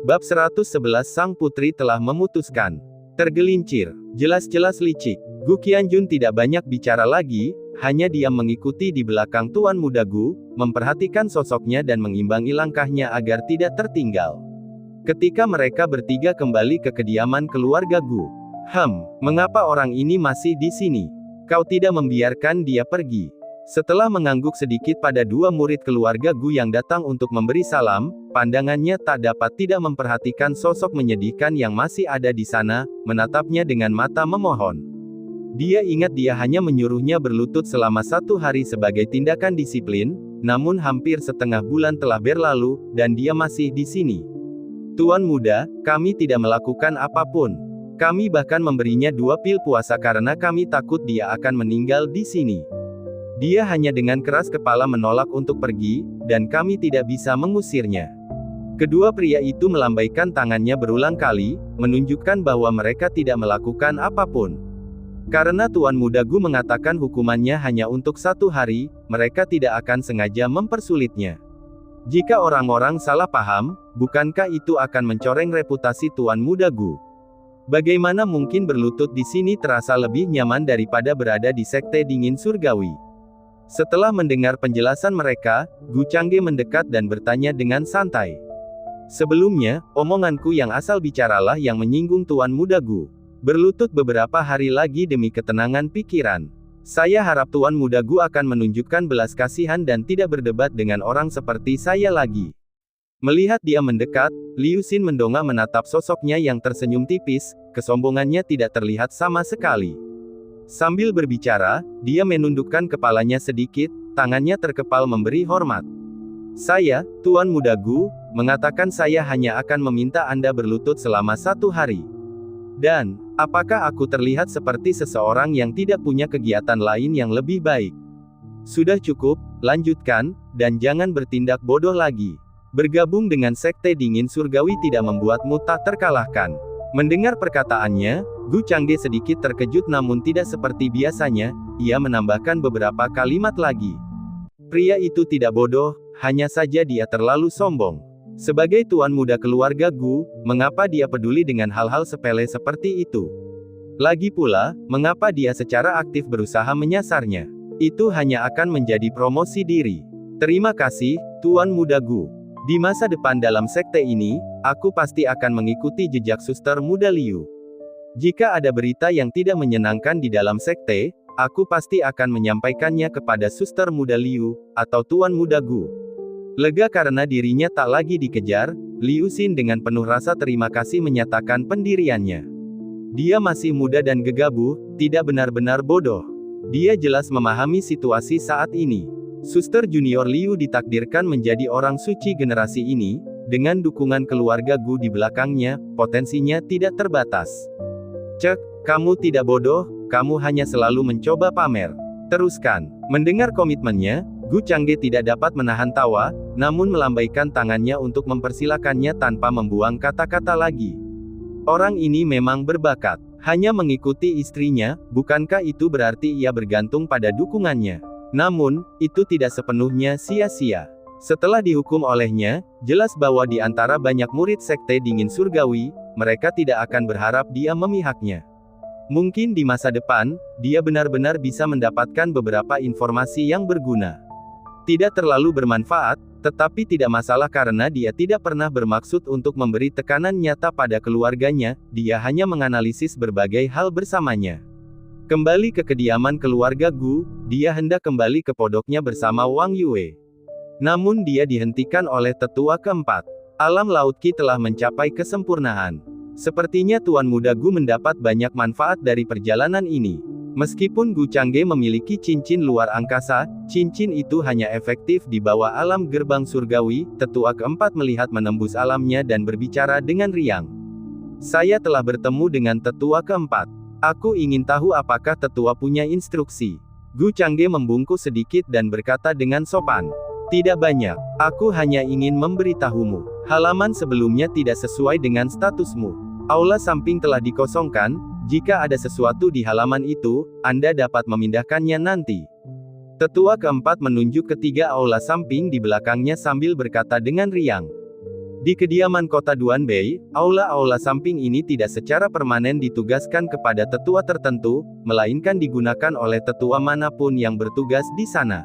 Bab 111 Sang Putri telah memutuskan. Tergelincir. Jelas-jelas licik. Gu Qianjun tidak banyak bicara lagi, hanya diam mengikuti di belakang Tuan Muda Gu, memperhatikan sosoknya dan mengimbangi langkahnya agar tidak tertinggal. Ketika mereka bertiga kembali ke kediaman keluarga Gu. Mengapa orang ini masih di sini? Kau tidak membiarkan dia pergi. Setelah mengangguk sedikit pada dua murid keluarga Gu yang datang untuk memberi salam, pandangannya tak dapat tidak memperhatikan sosok menyedihkan yang masih ada di sana, menatapnya dengan mata memohon. Dia ingat dia hanya menyuruhnya berlutut selama 1 hari sebagai tindakan disiplin, namun hampir setengah bulan telah berlalu, dan dia masih di sini. Tuan Muda, kami tidak melakukan apapun. Kami bahkan memberinya 2 pil puasa karena kami takut dia akan meninggal di sini. Dia hanya dengan keras kepala menolak untuk pergi, dan kami tidak bisa mengusirnya. Kedua pria itu melambaikan tangannya berulang kali, menunjukkan bahwa mereka tidak melakukan apapun. Karena Tuan Muda Gu mengatakan hukumannya hanya untuk 1 hari, mereka tidak akan sengaja mempersulitnya. Jika orang-orang salah paham, bukankah itu akan mencoreng reputasi Tuan Muda Gu? Bagaimana mungkin berlutut di sini terasa lebih nyaman daripada berada di sekte dingin surgawi? Setelah mendengar penjelasan mereka, Gu Changge mendekat dan bertanya dengan santai. Sebelumnya, omonganku yang asal bicaralah yang menyinggung Tuan Muda Gu. Berlutut beberapa hari lagi demi ketenangan pikiran. Saya harap Tuan Muda Gu akan menunjukkan belas kasihan dan tidak berdebat dengan orang seperti saya lagi. Melihat dia mendekat, Liu Xin mendongak menatap sosoknya yang tersenyum tipis, kesombongannya tidak terlihat sama sekali. Sambil berbicara, dia menundukkan kepalanya sedikit, tangannya terkepal memberi hormat. Saya, Tuan Muda Gu, mengatakan saya hanya akan meminta Anda berlutut selama 1 hari. Dan, apakah aku terlihat seperti seseorang yang tidak punya kegiatan lain yang lebih baik? Sudah cukup, lanjutkan, dan jangan bertindak bodoh lagi. Bergabung dengan sekte dingin surgawi tidak membuatmu tak terkalahkan. Mendengar perkataannya, Gu Changge sedikit terkejut namun tidak seperti biasanya, ia menambahkan beberapa kalimat lagi. Pria itu tidak bodoh, hanya saja dia terlalu sombong. Sebagai tuan muda keluarga Gu, mengapa dia peduli dengan hal-hal sepele seperti itu? Lagi pula, mengapa dia secara aktif berusaha menyasarnya? Itu hanya akan menjadi promosi diri. Terima kasih, Tuan Muda Gu. Di masa depan dalam sekte ini, aku pasti akan mengikuti jejak Suster Muda Liu. Jika ada berita yang tidak menyenangkan di dalam sekte, aku pasti akan menyampaikannya kepada Suster Muda Liu, atau Tuan Muda Gu. Lega karena dirinya tak lagi dikejar, Liu Xin dengan penuh rasa terima kasih menyatakan pendiriannya. Dia masih muda dan gegabah, tidak benar-benar bodoh. Dia jelas memahami situasi saat ini. Suster Junior Liu ditakdirkan menjadi orang suci generasi ini, dengan dukungan keluarga Gu di belakangnya, potensinya tidak terbatas. Cek, kamu tidak bodoh, kamu hanya selalu mencoba pamer. Teruskan. Mendengar komitmennya, Gu Changge tidak dapat menahan tawa, namun melambaikan tangannya untuk mempersilakannya tanpa membuang kata-kata lagi. Orang ini memang berbakat. Hanya mengikuti istrinya, bukankah itu berarti ia bergantung pada dukungannya? Namun, itu tidak sepenuhnya sia-sia. Setelah dihukum olehnya, jelas bahwa di antara banyak murid sekte dingin surgawi, mereka tidak akan berharap dia memihaknya. Mungkin di masa depan, dia benar-benar bisa mendapatkan beberapa informasi yang berguna. Tidak terlalu bermanfaat, tetapi tidak masalah karena dia tidak pernah bermaksud untuk memberi tekanan nyata pada keluarganya, dia hanya menganalisis berbagai hal bersamanya. Kembali ke kediaman keluarga Gu, dia hendak kembali ke pondoknya bersama Wang Yue. Namun dia dihentikan oleh tetua keempat. Alam Laut Qi telah mencapai kesempurnaan. Sepertinya Tuan Muda Gu mendapat banyak manfaat dari perjalanan ini. Meskipun Gu Changge memiliki cincin luar angkasa, cincin itu hanya efektif di bawah alam gerbang surgawi. Tetua keempat melihat menembus alamnya dan berbicara dengan riang. Saya telah bertemu dengan tetua keempat. Aku ingin tahu apakah tetua punya instruksi. Gu Changge membungkuk sedikit dan berkata dengan sopan. Tidak banyak, aku hanya ingin memberitahumu. Halaman sebelumnya tidak sesuai dengan statusmu. Aula samping telah dikosongkan, jika ada sesuatu di halaman itu, Anda dapat memindahkannya nanti. Tetua keempat menunjuk ketiga aula samping di belakangnya sambil berkata dengan riang. Di kediaman kota Duanbei, aula-aula samping ini tidak secara permanen ditugaskan kepada tetua tertentu, melainkan digunakan oleh tetua manapun yang bertugas di sana.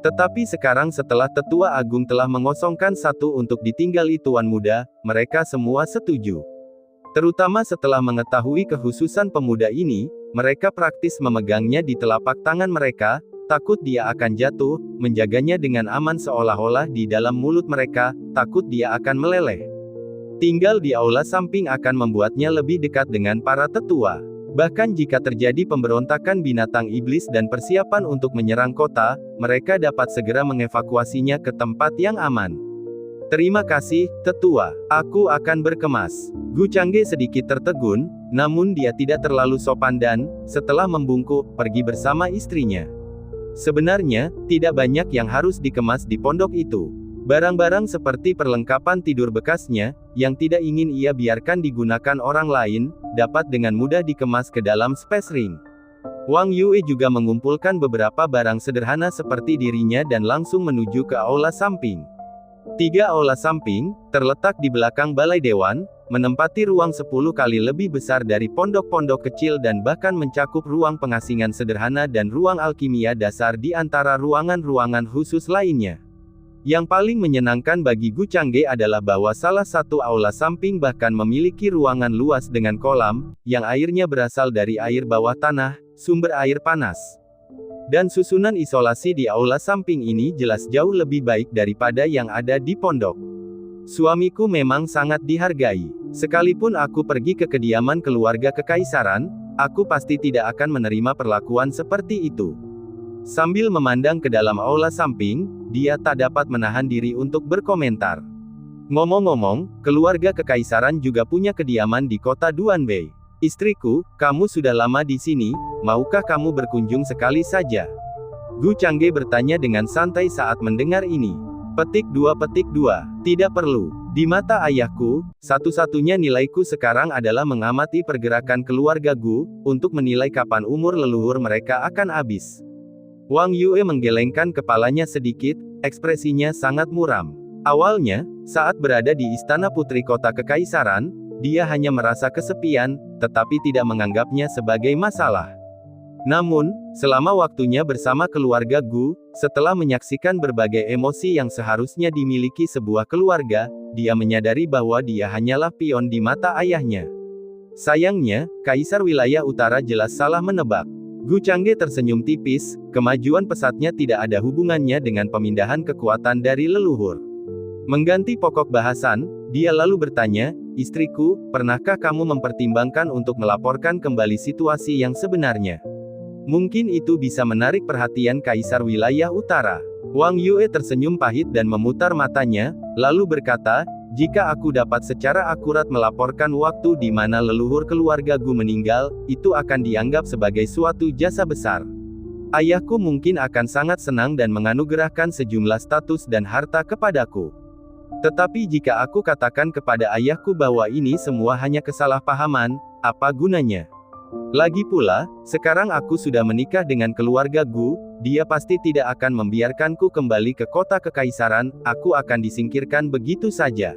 Tetapi sekarang setelah tetua agung telah mengosongkan satu untuk ditinggali tuan muda, mereka semua setuju. Terutama setelah mengetahui kekhususan pemuda ini, mereka praktis memegangnya di telapak tangan mereka, takut dia akan jatuh, menjaganya dengan aman seolah-olah di dalam mulut mereka, takut dia akan meleleh. Tinggal di aula samping akan membuatnya lebih dekat dengan para tetua. Bahkan jika terjadi pemberontakan binatang iblis dan persiapan untuk menyerang kota, mereka dapat segera mengevakuasinya ke tempat yang aman. Terima kasih, tetua. Aku akan berkemas. Gu Changge sedikit tertegun, namun dia tidak terlalu sopan dan, setelah membungkuk, pergi bersama istrinya. Sebenarnya, tidak banyak yang harus dikemas di pondok itu. Barang-barang seperti perlengkapan tidur bekasnya, yang tidak ingin ia biarkan digunakan orang lain, dapat dengan mudah dikemas ke dalam space ring. Wang Yue juga mengumpulkan beberapa barang sederhana seperti dirinya dan langsung menuju ke aula samping. 3 aula samping, terletak di belakang balai dewan, menempati ruang 10 kali lebih besar dari pondok-pondok kecil dan bahkan mencakup ruang pengasingan sederhana dan ruang alkimia dasar di antara ruangan-ruangan khusus lainnya. Yang paling menyenangkan bagi Gu Changge adalah bahwa salah satu aula samping bahkan memiliki ruangan luas dengan kolam, yang airnya berasal dari air bawah tanah, sumber air panas. Dan susunan isolasi di aula samping ini jelas jauh lebih baik daripada yang ada di pondok. Suamiku memang sangat dihargai. Sekalipun aku pergi ke kediaman keluarga kekaisaran, aku pasti tidak akan menerima perlakuan seperti itu. Sambil memandang ke dalam aula samping, dia tak dapat menahan diri untuk berkomentar. Ngomong-ngomong, keluarga kekaisaran juga punya kediaman di kota Duanbei. Istriku, kamu sudah lama di sini, maukah kamu berkunjung sekali saja? Gu Changge bertanya dengan santai saat mendengar ini. Petik 2. Tidak perlu. Di mata ayahku, satu-satunya nilaiku sekarang adalah mengamati pergerakan keluarga Gu, untuk menilai kapan umur leluhur mereka akan habis. Wang Yue menggelengkan kepalanya sedikit, ekspresinya sangat muram. Awalnya, saat berada di istana putri kota kekaisaran, dia hanya merasa kesepian, tetapi tidak menganggapnya sebagai masalah. Namun, selama waktunya bersama keluarga Gu, setelah menyaksikan berbagai emosi yang seharusnya dimiliki sebuah keluarga, dia menyadari bahwa dia hanyalah pion di mata ayahnya. Sayangnya, Kaisar Wilayah Utara jelas salah menebak. Gu Changge tersenyum tipis, kemajuan pesatnya tidak ada hubungannya dengan pemindahan kekuatan dari leluhur. Mengganti pokok bahasan, dia lalu bertanya, istriku, pernahkah kamu mempertimbangkan untuk melaporkan kembali situasi yang sebenarnya? Mungkin itu bisa menarik perhatian Kaisar Wilayah Utara. Wang Yue tersenyum pahit dan memutar matanya, lalu berkata, jika aku dapat secara akurat melaporkan waktu di mana leluhur keluarga Gu meninggal, itu akan dianggap sebagai suatu jasa besar. Ayahku mungkin akan sangat senang dan menganugerahkan sejumlah status dan harta kepadaku. Tetapi jika aku katakan kepada ayahku bahwa ini semua hanya kesalahpahaman, apa gunanya? Lagi pula, sekarang aku sudah menikah dengan keluarga Gu, dia pasti tidak akan membiarkanku kembali ke kota kekaisaran, aku akan disingkirkan begitu saja.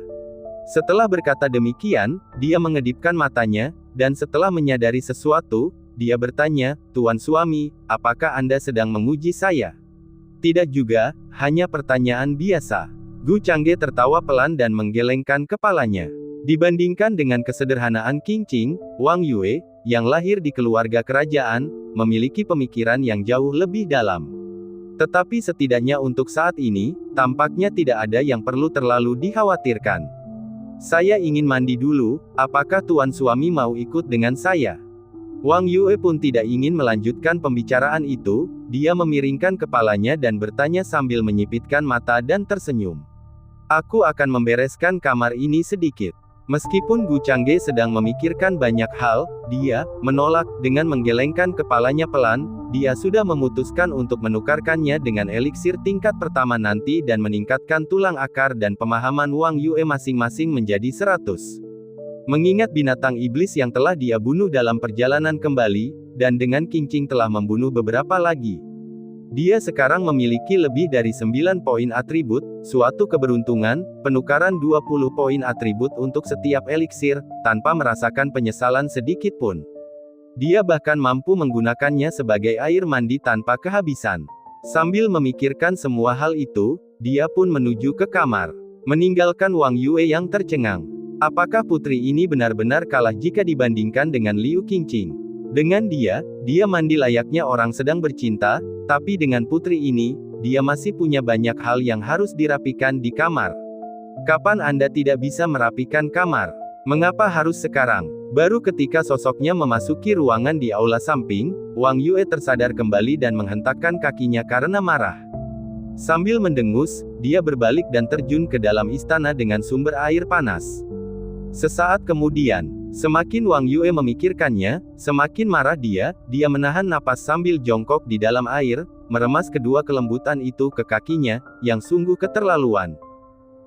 Setelah berkata demikian, dia mengedipkan matanya, dan setelah menyadari sesuatu, dia bertanya, Tuan suami, apakah Anda sedang menguji saya? Tidak juga, hanya pertanyaan biasa. Gu Changge tertawa pelan dan menggelengkan kepalanya. Dibandingkan dengan kesederhanaan Qingqing, Wang Yue, yang lahir di keluarga kerajaan, memiliki pemikiran yang jauh lebih dalam. Tetapi setidaknya untuk saat ini, tampaknya tidak ada yang perlu terlalu dikhawatirkan. Saya ingin mandi dulu, apakah tuan suami mau ikut dengan saya? Wang Yue pun tidak ingin melanjutkan pembicaraan itu, dia memiringkan kepalanya dan bertanya sambil menyipitkan mata dan tersenyum. Aku akan membereskan kamar ini sedikit. Meskipun Gu Changge sedang memikirkan banyak hal, dia menolak dengan menggelengkan kepalanya pelan. Dia sudah memutuskan untuk menukarkannya dengan eliksir tingkat pertama nanti dan meningkatkan tulang akar dan pemahaman Wang Yue masing-masing menjadi 100. Mengingat binatang iblis yang telah dia bunuh dalam perjalanan kembali, dan dengan Qingqing telah membunuh beberapa lagi. Dia sekarang memiliki lebih dari 9 poin atribut, suatu keberuntungan, penukaran 20 poin atribut untuk setiap eliksir, tanpa merasakan penyesalan sedikit pun. Dia bahkan mampu menggunakannya sebagai air mandi tanpa kehabisan. Sambil memikirkan semua hal itu, dia pun menuju ke kamar, meninggalkan Wang Yue yang tercengang. Apakah putri ini benar-benar kalah jika dibandingkan dengan Liu Qingqing? Dengan dia mandi layaknya orang sedang bercinta, tapi dengan putri ini, dia masih punya banyak hal yang harus dirapikan di kamar. Kapan Anda tidak bisa merapikan kamar? Mengapa harus sekarang? Baru ketika sosoknya memasuki ruangan di aula samping, Wang Yue tersadar kembali dan menghentakkan kakinya karena marah. Sambil mendengus, dia berbalik dan terjun ke dalam istana dengan sumber air panas. Sesaat kemudian, semakin Wang Yue memikirkannya, semakin marah dia menahan napas sambil jongkok di dalam air, meremas kedua kelembutan itu ke kakinya, yang sungguh keterlaluan.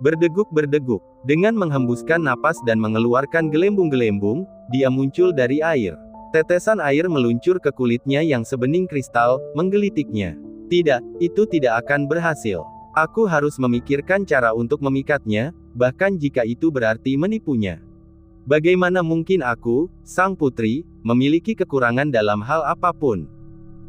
Berdeguk-berdeguk, dengan menghembuskan napas dan mengeluarkan gelembung-gelembung, dia muncul dari air. Tetesan air meluncur ke kulitnya yang sebening kristal, menggelitiknya. Tidak, itu tidak akan berhasil. Aku harus memikirkan cara untuk memikatnya, bahkan jika itu berarti menipunya. Bagaimana mungkin aku, sang putri, memiliki kekurangan dalam hal apapun?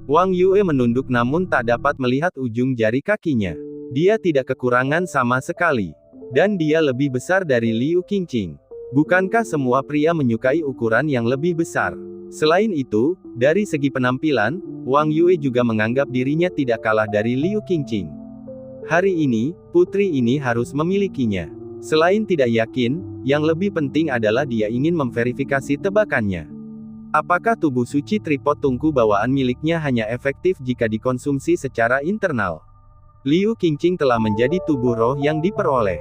Wang Yue menunduk namun tak dapat melihat ujung jari kakinya. Dia tidak kekurangan sama sekali. Dan dia lebih besar dari Liu Qingqing. Bukankah semua pria menyukai ukuran yang lebih besar? Selain itu, dari segi penampilan, Wang Yue juga menganggap dirinya tidak kalah dari Liu Qingqing. Hari ini, putri ini harus memilikinya. Selain tidak yakin, yang lebih penting adalah dia ingin memverifikasi tebakannya. Apakah tubuh suci tripod tungku bawaan miliknya hanya efektif jika dikonsumsi secara internal? Liu Qingqing telah menjadi tubuh roh yang diperoleh.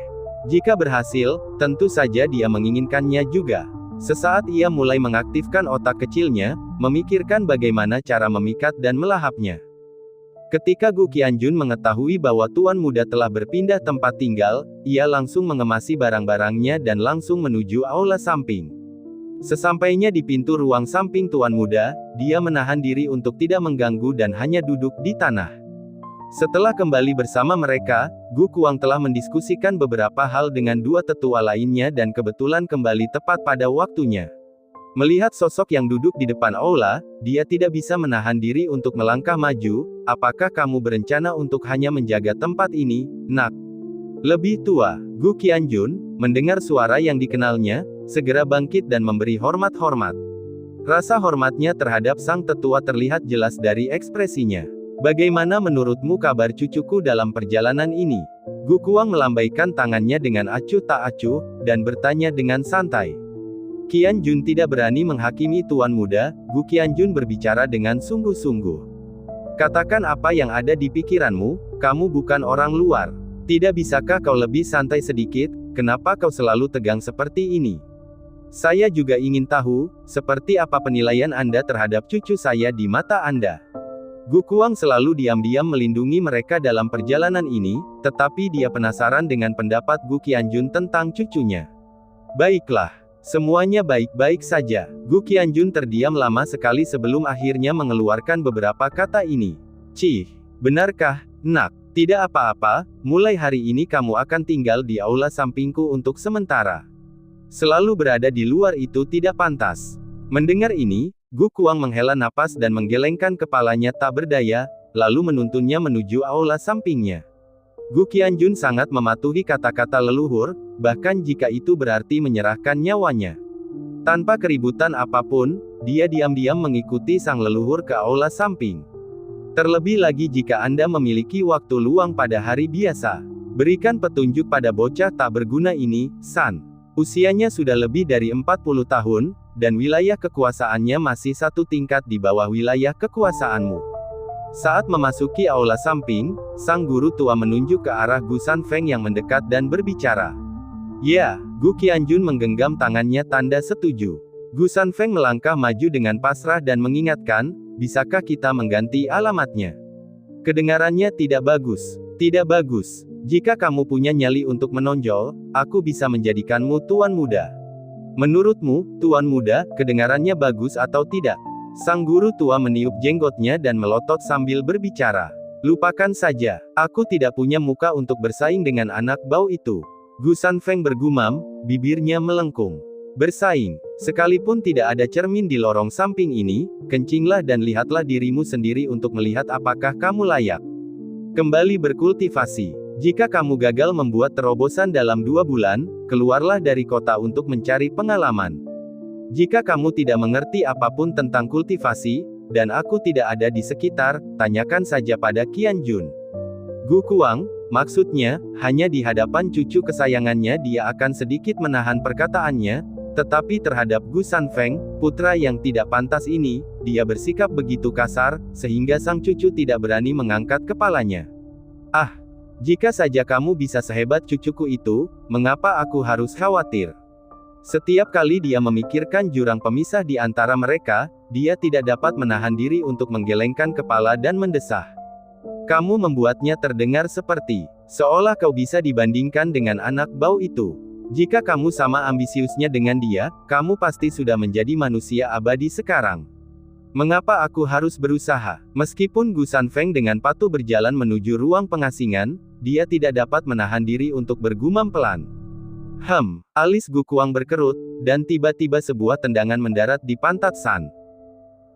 Jika berhasil, tentu saja dia menginginkannya juga. Sesaat ia mulai mengaktifkan otak kecilnya, memikirkan bagaimana cara memikat dan melahapnya. Ketika Gu Qianjun mengetahui bahwa tuan muda telah berpindah tempat tinggal, ia langsung mengemasi barang-barangnya dan langsung menuju aula samping. Sesampainya di pintu ruang samping tuan muda, dia menahan diri untuk tidak mengganggu dan hanya duduk di tanah. Setelah kembali bersama mereka, Gu Kuang telah mendiskusikan beberapa hal dengan dua tetua lainnya dan kebetulan kembali tepat pada waktunya. Melihat sosok yang duduk di depan aula, dia tidak bisa menahan diri untuk melangkah maju. Apakah kamu berencana untuk hanya menjaga tempat ini, nak? Lebih tua, Gu Qianjun, mendengar suara yang dikenalnya, segera bangkit dan memberi hormat-hormat. Rasa hormatnya terhadap sang tetua terlihat jelas dari ekspresinya. Bagaimana menurutmu kabar cucuku dalam perjalanan ini? Gu Kuang melambaikan tangannya dengan acuh tak acuh, dan bertanya dengan santai. Qianjun tidak berani menghakimi tuan muda. Gu Qianjun berbicara dengan sungguh-sungguh. Katakan apa yang ada di pikiranmu, kamu bukan orang luar. Tidak bisakah kau lebih santai sedikit? Kenapa kau selalu tegang seperti ini? Saya juga ingin tahu, seperti apa penilaian Anda terhadap cucu saya di mata Anda. Gu Kuang selalu diam-diam melindungi mereka dalam perjalanan ini, tetapi dia penasaran dengan pendapat Gu Qianjun tentang cucunya. Baiklah, semuanya baik-baik saja. Gu Qianjun terdiam lama sekali sebelum akhirnya mengeluarkan beberapa kata ini. Cih, benarkah, nak? Tidak apa-apa, mulai hari ini kamu akan tinggal di aula sampingku untuk sementara. Selalu berada di luar itu tidak pantas. Mendengar ini, Gu Kuang menghela napas dan menggelengkan kepalanya tak berdaya, lalu menuntunnya menuju aula sampingnya. Gu Qianjun sangat mematuhi kata-kata leluhur, bahkan jika itu berarti menyerahkan nyawanya. Tanpa keributan apapun, dia diam-diam mengikuti sang leluhur ke aula samping. Terlebih lagi jika Anda memiliki waktu luang pada hari biasa. Berikan petunjuk pada bocah tak berguna ini, San. Usianya sudah lebih dari 40 tahun, dan wilayah kekuasaannya masih satu tingkat di bawah wilayah kekuasaanmu. Saat memasuki aula samping, sang guru tua menunjuk ke arah Gu Sanfeng yang mendekat dan berbicara. Ya, Gu Qianjun menggenggam tangannya tanda setuju. Gu Sanfeng melangkah maju dengan pasrah dan mengingatkan, bisakah kita mengganti alamatnya? Kedengarannya tidak bagus. Tidak bagus. Jika kamu punya nyali untuk menonjol, aku bisa menjadikanmu tuan muda. Menurutmu, tuan muda, kedengarannya bagus atau tidak? Sang guru tua meniup jenggotnya dan melotot sambil berbicara. Lupakan saja. Aku tidak punya muka untuk bersaing dengan anak bau itu. Gu Sanfeng bergumam, bibirnya melengkung. Bersaing. Sekalipun tidak ada cermin di lorong samping ini, kencinglah dan lihatlah dirimu sendiri untuk melihat apakah kamu layak kembali berkultivasi. Jika kamu gagal membuat terobosan dalam 2 bulan, keluarlah dari kota untuk mencari pengalaman. Jika kamu tidak mengerti apapun tentang kultivasi, dan aku tidak ada di sekitar, tanyakan saja pada Qian Jun. Gu Kuang, maksudnya, hanya di hadapan cucu kesayangannya dia akan sedikit menahan perkataannya, tetapi terhadap Gu Sanfeng, putra yang tidak pantas ini, dia bersikap begitu kasar, sehingga sang cucu tidak berani mengangkat kepalanya. Ah, jika saja kamu bisa sehebat cucuku itu, mengapa aku harus khawatir? Setiap kali dia memikirkan jurang pemisah di antara mereka, dia tidak dapat menahan diri untuk menggelengkan kepala dan mendesah. Kamu membuatnya terdengar seperti seolah kau bisa dibandingkan dengan anak bau itu. Jika kamu sama ambisiusnya dengan dia, kamu pasti sudah menjadi manusia abadi sekarang. Mengapa aku harus berusaha? Meskipun Gu Sanfeng dengan patuh berjalan menuju ruang pengasingan, dia tidak dapat menahan diri untuk bergumam pelan. Alis Gu Kuang berkerut, dan tiba-tiba sebuah tendangan mendarat di pantat San.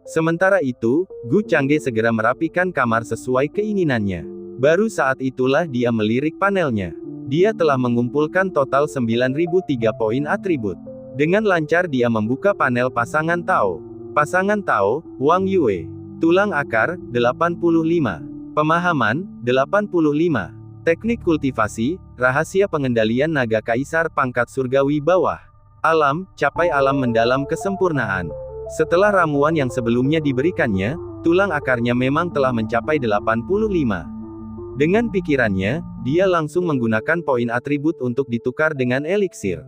Sementara itu, Gu Changge segera merapikan kamar sesuai keinginannya. Baru saat itulah dia melirik panelnya. Dia telah mengumpulkan total 9.003 poin atribut. Dengan lancar dia membuka panel pasangan Tao. Pasangan Tao, Wang Yue. Tulang akar, 85. Pemahaman, 85. Teknik kultivasi, rahasia pengendalian naga kaisar pangkat surgawi bawah. Alam, capai alam mendalam kesempurnaan. Setelah ramuan yang sebelumnya diberikannya, tulang akarnya memang telah mencapai 85. Dengan pikirannya, dia langsung menggunakan poin atribut untuk ditukar dengan eliksir.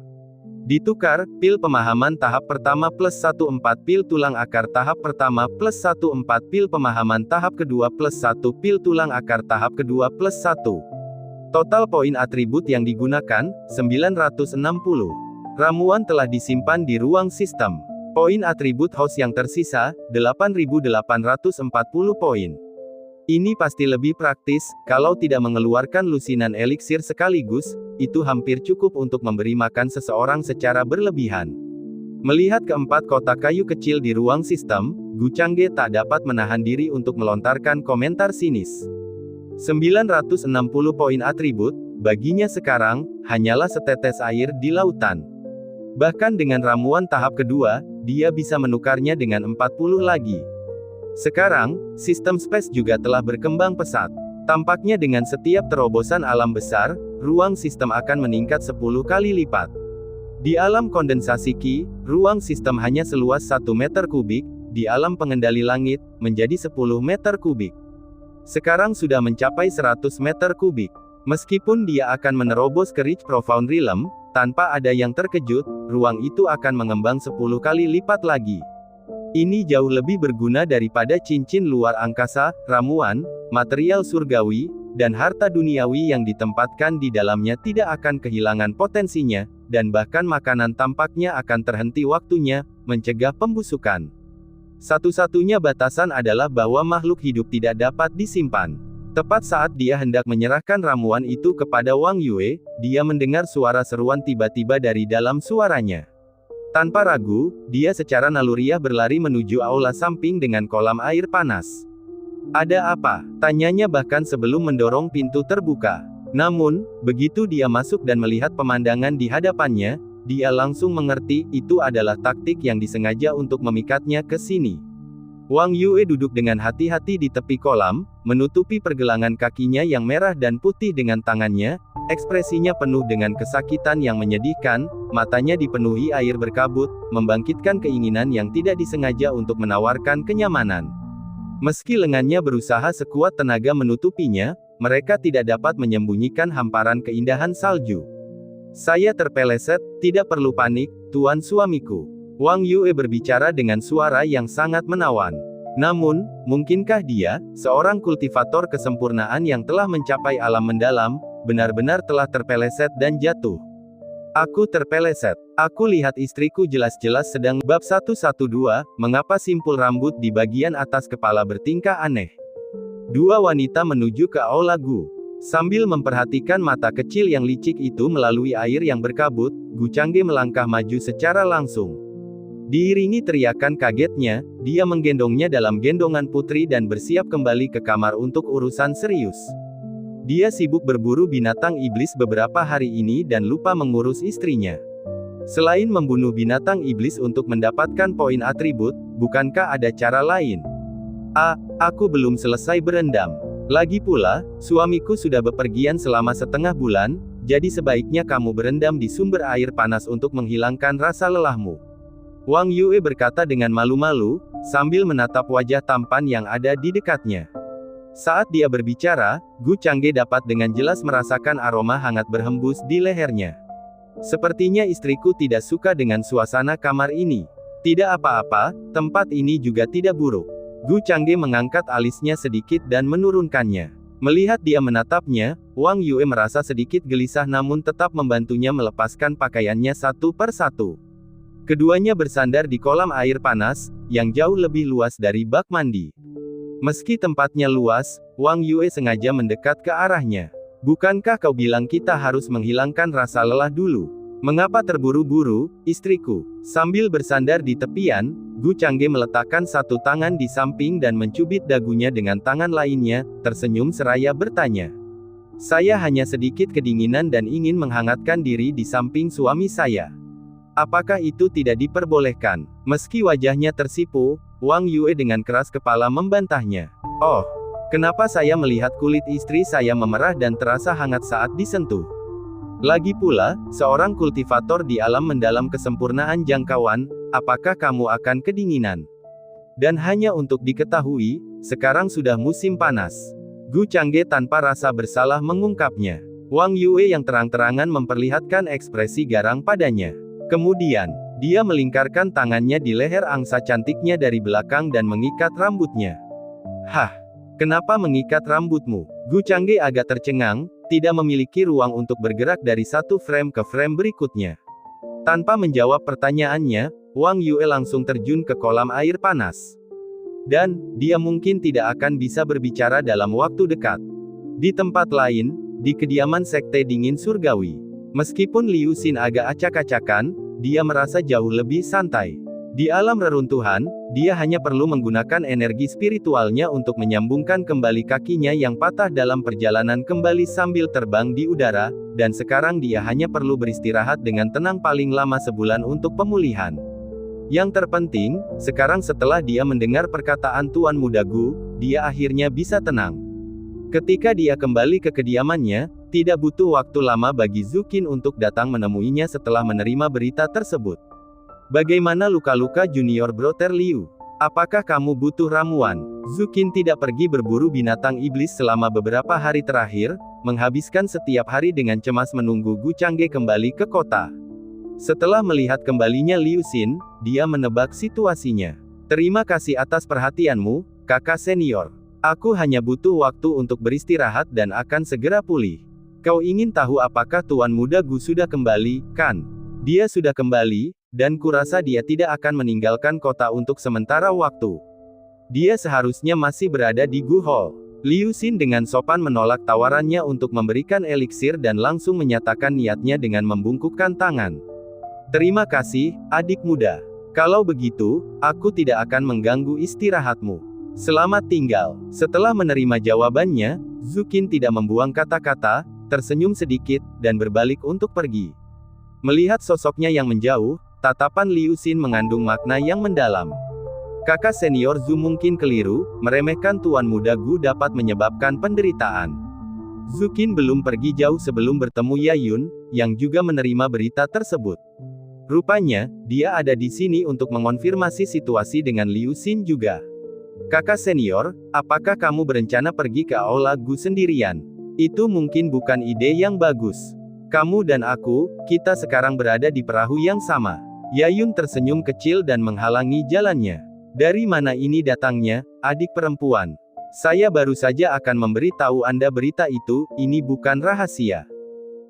Ditukar, pil pemahaman tahap pertama plus 14 pil tulang akar tahap pertama plus 14 pil pemahaman tahap kedua plus 1 pil tulang akar tahap kedua plus 1. Total poin atribut yang digunakan, 960. Ramuan telah disimpan di ruang sistem. Poin atribut host yang tersisa, 8.840 poin. Ini pasti lebih praktis, kalau tidak mengeluarkan lusinan eliksir sekaligus, itu hampir cukup untuk memberi makan seseorang secara berlebihan. Melihat keempat kotak kayu kecil di ruang sistem, Gu Changge tak dapat menahan diri untuk melontarkan komentar sinis. 960 poin atribut, baginya sekarang, hanyalah setetes air di lautan. Bahkan dengan ramuan tahap kedua, dia bisa menukarnya dengan 40 lagi. Sekarang, sistem space juga telah berkembang pesat. Tampaknya dengan setiap terobosan alam besar, ruang sistem akan meningkat 10 kali lipat. Di alam kondensasi Qi, ruang sistem hanya seluas 1 meter kubik, di alam pengendali langit, menjadi 10 meter kubik. Sekarang sudah mencapai 100 meter kubik. Meskipun dia akan menerobos ke Rich Profound Realm, tanpa ada yang terkejut, ruang itu akan mengembang 10 kali lipat lagi. Ini jauh lebih berguna daripada cincin luar angkasa, ramuan, material surgawi, dan harta duniawi yang ditempatkan di dalamnya tidak akan kehilangan potensinya, dan bahkan makanan tampaknya akan terhenti waktunya, mencegah pembusukan. Satu-satunya batasan adalah bahwa makhluk hidup tidak dapat disimpan. Tepat saat dia hendak menyerahkan ramuan itu kepada Wang Yue, dia mendengar suara seruan tiba-tiba dari dalam suaranya. Tanpa ragu, dia secara naluriah berlari menuju aula samping dengan kolam air panas. "Ada apa?" tanyanya bahkan sebelum mendorong pintu terbuka. Namun, begitu dia masuk dan melihat pemandangan di hadapannya, dia langsung mengerti, itu adalah taktik yang disengaja untuk memikatnya ke sini. Wang Yue duduk dengan hati-hati di tepi kolam, menutupi pergelangan kakinya yang merah dan putih dengan tangannya, ekspresinya penuh dengan kesakitan yang menyedihkan, matanya dipenuhi air berkabut, membangkitkan keinginan yang tidak disengaja untuk menawarkan kenyamanan. Meski lengannya berusaha sekuat tenaga menutupinya, mereka tidak dapat menyembunyikan hamparan keindahan salju. "Saya terpeleset, tidak perlu panik, tuan suamiku." Wang Yue berbicara dengan suara yang sangat menawan. Namun, mungkinkah dia, seorang kultivator kesempurnaan yang telah mencapai alam mendalam, benar-benar telah terpeleset dan jatuh? "Aku terpeleset. Aku lihat istriku jelas-jelas sedang..." Bab 112, Mengapa simpul rambut di bagian atas kepala bertingkah aneh. Dua wanita menuju ke aula Gu. Sambil memperhatikan mata kecil yang licik itu melalui air yang berkabut, Gu Changge melangkah maju secara langsung. Diiringi teriakan kagetnya, dia menggendongnya dalam gendongan putri dan bersiap kembali ke kamar untuk urusan serius. Dia sibuk berburu binatang iblis beberapa hari ini dan lupa mengurus istrinya. Selain membunuh binatang iblis untuk mendapatkan poin atribut, bukankah ada cara lain? Aku belum selesai berendam. Lagi pula, suamiku sudah bepergian selama setengah bulan, jadi sebaiknya kamu berendam di sumber air panas untuk menghilangkan rasa lelahmu. Wang Yue berkata dengan malu-malu, sambil menatap wajah tampan yang ada di dekatnya. Saat dia berbicara, Gu Changge dapat dengan jelas merasakan aroma hangat berhembus di lehernya. Sepertinya istriku tidak suka dengan suasana kamar ini. Tidak apa-apa, tempat ini juga tidak buruk. Gu Changge mengangkat alisnya sedikit dan menurunkannya. Melihat dia menatapnya, Wang Yue merasa sedikit gelisah namun tetap membantunya melepaskan pakaiannya satu per satu. Keduanya bersandar di kolam air panas, yang jauh lebih luas dari bak mandi. Meski tempatnya luas, Wang Yue sengaja mendekat ke arahnya. Bukankah kau bilang kita harus menghilangkan rasa lelah dulu? Mengapa terburu-buru, istriku? Sambil bersandar di tepian, Gu Changge meletakkan satu tangan di samping dan mencubit dagunya dengan tangan lainnya, tersenyum seraya bertanya. Saya hanya sedikit kedinginan dan ingin menghangatkan diri di samping suami saya. Apakah itu tidak diperbolehkan? Meski wajahnya tersipu, Wang Yue dengan keras kepala membantahnya. Oh, kenapa saya melihat kulit istri saya memerah dan terasa hangat saat disentuh? Lagi pula, seorang kultivator di alam mendalam kesempurnaan jangkauan, apakah kamu akan kedinginan? Dan hanya untuk diketahui, sekarang sudah musim panas. Gu Changge tanpa rasa bersalah mengungkapnya. Wang Yue yang terang-terangan memperlihatkan ekspresi garang padanya. Kemudian, dia melingkarkan tangannya di leher angsa cantiknya dari belakang dan mengikat rambutnya. Hah? Kenapa mengikat rambutmu? Gu Changge agak tercengang, tidak memiliki ruang untuk bergerak dari satu frame ke frame berikutnya. Tanpa menjawab pertanyaannya, Wang Yue langsung terjun ke kolam air panas. Dan, dia mungkin tidak akan bisa berbicara dalam waktu dekat. Di tempat lain, di kediaman sekte dingin surgawi. Meskipun Liu Xin agak acak-acakan, dia merasa jauh lebih santai. Di alam reruntuhan, dia hanya perlu menggunakan energi spiritualnya untuk menyambungkan kembali kakinya yang patah dalam perjalanan kembali sambil terbang di udara, dan sekarang dia hanya perlu beristirahat dengan tenang paling lama sebulan untuk pemulihan. Yang terpenting, sekarang setelah dia mendengar perkataan Tuan Muda Gu, dia akhirnya bisa tenang. Ketika dia kembali ke kediamannya, tidak butuh waktu lama bagi Zhu Qin untuk datang menemuinya setelah menerima berita tersebut. Bagaimana luka-luka junior brother Liu? Apakah kamu butuh ramuan? Zhu Qin tidak pergi berburu binatang iblis selama beberapa hari terakhir, menghabiskan setiap hari dengan cemas menunggu Gu Changge kembali ke kota. Setelah melihat kembalinya Liu Xin, dia menebak situasinya. Terima kasih atas perhatianmu, kakak senior. Aku hanya butuh waktu untuk beristirahat dan akan segera pulih. Kau ingin tahu apakah Tuan Muda Gu sudah kembali, kan? Dia sudah kembali, dan kurasa dia tidak akan meninggalkan kota untuk sementara waktu. Dia seharusnya masih berada di Gu Hall. Liu Xin dengan sopan menolak tawarannya untuk memberikan eliksir dan langsung menyatakan niatnya dengan membungkukkan tangan. Terima kasih, adik muda. Kalau begitu, aku tidak akan mengganggu istirahatmu. Selamat tinggal. Setelah menerima jawabannya, Zhu Qin tidak membuang kata-kata, tersenyum sedikit, dan berbalik untuk pergi. Melihat sosoknya yang menjauh, tatapan Liu Xin mengandung makna yang mendalam. Kakak senior Zhu mungkin keliru, meremehkan Tuan Muda Gu dapat menyebabkan penderitaan. Zhu Qin belum pergi jauh sebelum bertemu Yayun, yang juga menerima berita tersebut. Rupanya, dia ada di sini untuk mengonfirmasi situasi dengan Liu Xin juga. Kakak senior, apakah kamu berencana pergi ke aula Gu sendirian? Itu mungkin bukan ide yang bagus. Kamu dan aku, kita sekarang berada di perahu yang sama. Yayun tersenyum kecil dan menghalangi jalannya. Dari mana ini datangnya, adik perempuan? Saya baru saja akan memberitahu Anda berita itu, ini bukan rahasia.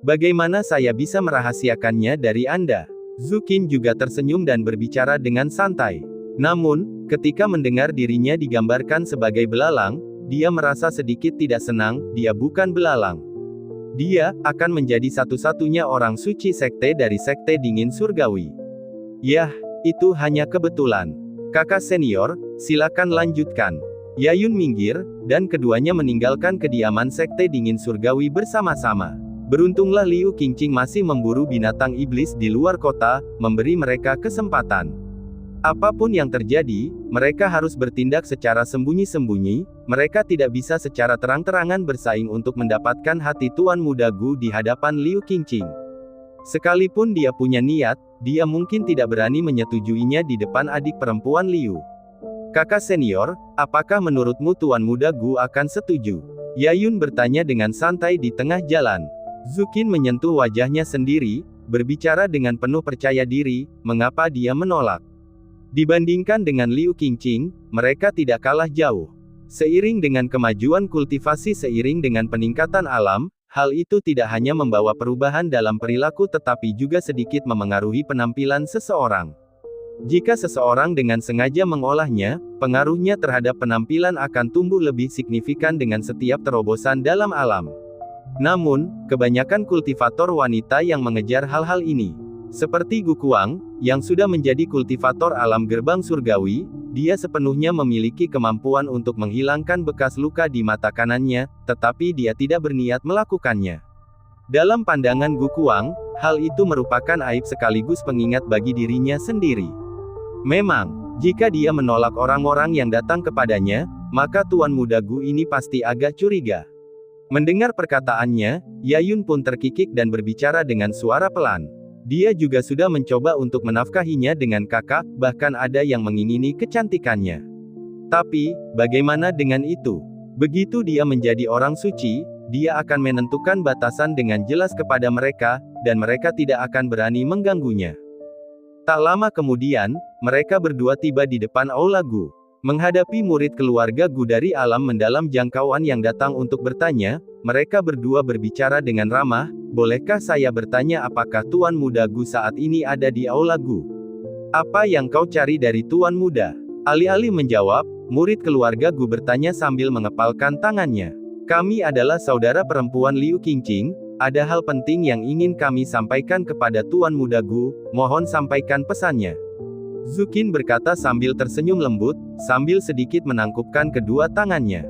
Bagaimana saya bisa merahasiakannya dari Anda? Zhu Qin juga tersenyum dan berbicara dengan santai. Namun, ketika mendengar dirinya digambarkan sebagai belalang, dia merasa sedikit tidak senang, dia bukan belalang. Dia akan menjadi satu-satunya orang suci sekte dari sekte dingin surgawi. Yah, itu hanya kebetulan. Kakak senior, silakan lanjutkan. Yayun minggir, dan keduanya meninggalkan kediaman sekte dingin surgawi bersama-sama. Beruntunglah Liu Qingqing masih memburu binatang iblis di luar kota, memberi mereka kesempatan. Apapun yang terjadi, mereka harus bertindak secara sembunyi-sembunyi, mereka tidak bisa secara terang-terangan bersaing untuk mendapatkan hati Tuan Muda Gu di hadapan Liu Qingqing. Sekalipun dia punya niat, dia mungkin tidak berani menyetujuinya di depan adik perempuan Liu. Kakak senior, apakah menurutmu Tuan Muda Gu akan setuju? Yayun bertanya dengan santai di tengah jalan. Zukin menyentuh wajahnya sendiri, berbicara dengan penuh percaya diri, mengapa dia menolak. Dibandingkan dengan Liu Qingqing, mereka tidak kalah jauh. Seiring dengan kemajuan kultivasi seiring dengan peningkatan alam, hal itu tidak hanya membawa perubahan dalam perilaku tetapi juga sedikit memengaruhi penampilan seseorang. Jika seseorang dengan sengaja mengolahnya, pengaruhnya terhadap penampilan akan tumbuh lebih signifikan dengan setiap terobosan dalam alam. Namun, kebanyakan kultivator wanita yang mengejar hal-hal ini. Seperti Gu Kuang, yang sudah menjadi kultivator alam gerbang surgawi, dia sepenuhnya memiliki kemampuan untuk menghilangkan bekas luka di mata kanannya, tetapi dia tidak berniat melakukannya. Dalam pandangan Gu Kuang, hal itu merupakan aib sekaligus pengingat bagi dirinya sendiri. Memang, jika dia menolak orang-orang yang datang kepadanya, maka Tuan Muda Gu ini pasti agak curiga. Mendengar perkataannya, Yayun pun terkikik dan berbicara dengan suara pelan. Dia juga sudah mencoba untuk menafkahinya dengan kakak, bahkan ada yang mengingini kecantikannya. Tapi, bagaimana dengan itu? Begitu dia menjadi orang suci, dia akan menentukan batasan dengan jelas kepada mereka, dan mereka tidak akan berani mengganggunya. Tak lama kemudian, mereka berdua tiba di depan Aula Gu. Menghadapi murid keluarga Gu dari alam mendalam jangkauan yang datang untuk bertanya, mereka berdua berbicara dengan ramah, bolehkah saya bertanya apakah Tuan Muda Gu saat ini ada di Aula Gu? Apa yang kau cari dari Tuan Muda? Alih-alih menjawab, murid keluarga Gu bertanya sambil mengepalkan tangannya. Kami adalah saudara perempuan Liu Qingqing, ada hal penting yang ingin kami sampaikan kepada Tuan Muda Gu, mohon sampaikan pesannya. Zukin berkata sambil tersenyum lembut, sambil sedikit menangkupkan kedua tangannya.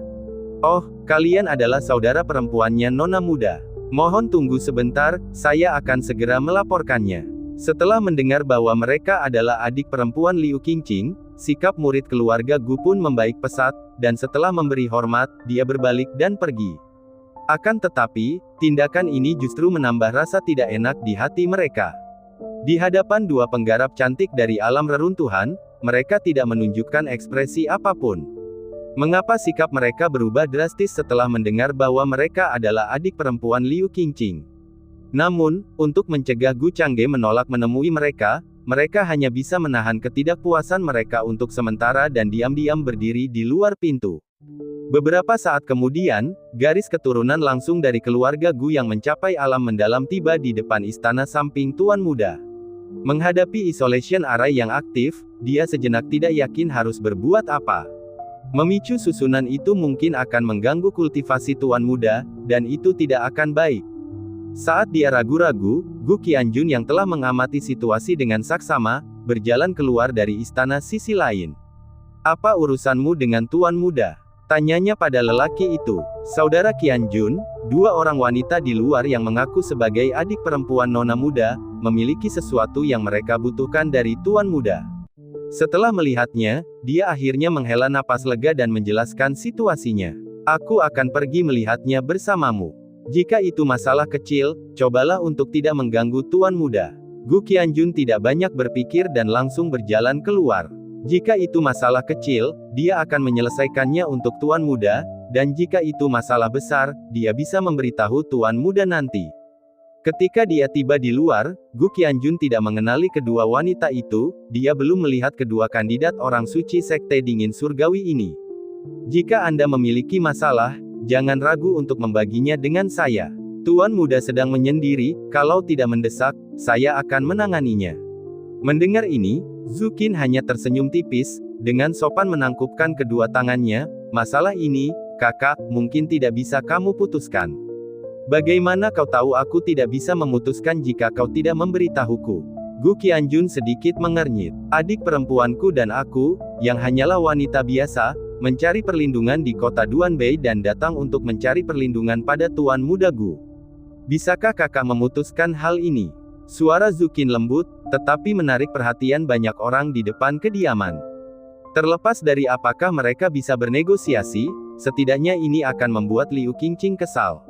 Oh, kalian adalah saudara perempuannya Nona Muda. Mohon tunggu sebentar, saya akan segera melaporkannya. Setelah mendengar bahwa mereka adalah adik perempuan Liu Qingqing, sikap murid keluarga Gu pun membaik pesat, dan setelah memberi hormat, dia berbalik dan pergi. Akan tetapi, tindakan ini justru menambah rasa tidak enak di hati mereka. Di hadapan dua penggarap cantik dari alam reruntuhan, mereka tidak menunjukkan ekspresi apapun. Mengapa sikap mereka berubah drastis setelah mendengar bahwa mereka adalah adik perempuan Liu Qingqing? Namun, untuk mencegah Gu Changge menolak menemui mereka, mereka hanya bisa menahan ketidakpuasan mereka untuk sementara dan diam-diam berdiri di luar pintu. Beberapa saat kemudian, garis keturunan langsung dari keluarga Gu yang mencapai alam mendalam tiba di depan istana samping Tuan Muda. Menghadapi isolation array yang aktif, dia sejenak tidak yakin harus berbuat apa. Memicu susunan itu mungkin akan mengganggu kultivasi Tuan Muda, dan itu tidak akan baik. Saat dia ragu-ragu, Gu Qianjun yang telah mengamati situasi dengan saksama, berjalan keluar dari istana sisi lain. Apa urusanmu dengan Tuan Muda? Tanyanya pada lelaki itu. Saudara Qianjun, dua orang wanita di luar yang mengaku sebagai adik perempuan Nona Muda, memiliki sesuatu yang mereka butuhkan dari Tuan Muda. Setelah melihatnya, dia akhirnya menghela napas lega dan menjelaskan situasinya. Aku akan pergi melihatnya bersamamu. Jika itu masalah kecil, cobalah untuk tidak mengganggu Tuan Muda. Gu Qianjun tidak banyak berpikir dan langsung berjalan keluar. Jika itu masalah kecil, dia akan menyelesaikannya untuk Tuan Muda, dan jika itu masalah besar, dia bisa memberitahu Tuan Muda nanti. Ketika dia tiba di luar, Gu Qianjun tidak mengenali kedua wanita itu, dia belum melihat kedua kandidat orang suci sekte dingin surgawi ini. Jika Anda memiliki masalah, jangan ragu untuk membaginya dengan saya. Tuan Muda sedang menyendiri, kalau tidak mendesak, saya akan menanganinya. Mendengar ini, Zukin hanya tersenyum tipis, dengan sopan menangkupkan kedua tangannya, masalah ini, kakak, mungkin tidak bisa kamu putuskan. Bagaimana kau tahu aku tidak bisa memutuskan jika kau tidak memberitahuku? Gu Qianjun sedikit mengernyit. Adik perempuanku dan aku, yang hanyalah wanita biasa, mencari perlindungan di kota Duanbei dan datang untuk mencari perlindungan pada Tuan Muda Gu. Bisakah kakak memutuskan hal ini? Suara Zukin lembut, tetapi menarik perhatian banyak orang di depan kediaman. Terlepas dari apakah mereka bisa bernegosiasi, setidaknya ini akan membuat Liu Qingqing kesal.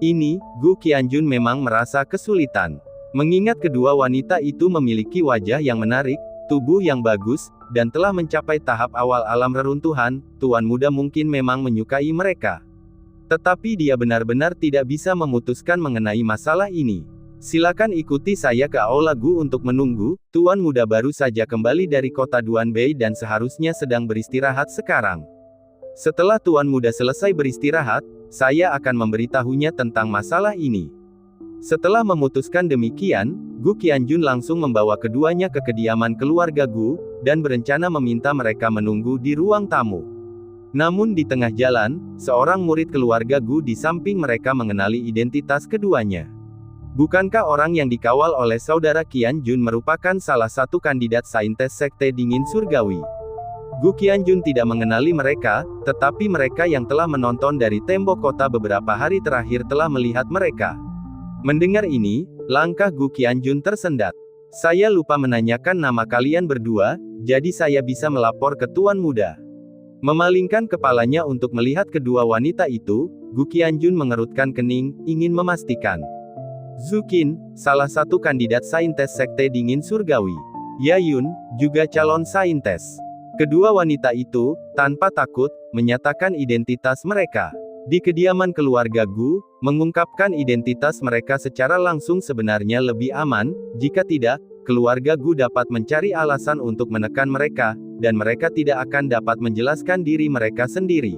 Ini, Gu Qianjun memang merasa kesulitan. Mengingat kedua wanita itu memiliki wajah yang menarik, tubuh yang bagus, dan telah mencapai tahap awal alam reruntuhan, Tuan Muda mungkin memang menyukai mereka. Tetapi dia benar-benar tidak bisa memutuskan mengenai masalah ini. Silakan ikuti saya ke Aula Gu untuk menunggu, Tuan Muda baru saja kembali dari kota Duanbei dan seharusnya sedang beristirahat sekarang. Setelah Tuan Muda selesai beristirahat, saya akan memberitahunya tentang masalah ini. Setelah memutuskan demikian, Gu Qianjun langsung membawa keduanya ke kediaman keluarga Gu, dan berencana meminta mereka menunggu di ruang tamu. Namun di tengah jalan, seorang murid keluarga Gu di samping mereka mengenali identitas keduanya. Bukankah orang yang dikawal oleh saudara Qianjun merupakan salah satu kandidat saintes sekte dingin surgawi? Gu Qianjun tidak mengenali mereka, tetapi mereka yang telah menonton dari tembok kota beberapa hari terakhir telah melihat mereka. Mendengar ini, langkah Gu Qianjun tersendat. Saya lupa menanyakan nama kalian berdua, jadi saya bisa melapor ke Tuan Muda. Memalingkan kepalanya untuk melihat kedua wanita itu, Gu Qianjun mengerutkan kening, ingin memastikan. Zukin, salah satu kandidat saintes sekte dingin surgawi. Yayun, juga calon saintes. Kedua wanita itu, tanpa takut, menyatakan identitas mereka. Di kediaman keluarga Gu, mengungkapkan identitas mereka secara langsung sebenarnya lebih aman, jika tidak, keluarga Gu dapat mencari alasan untuk menekan mereka, dan mereka tidak akan dapat menjelaskan diri mereka sendiri.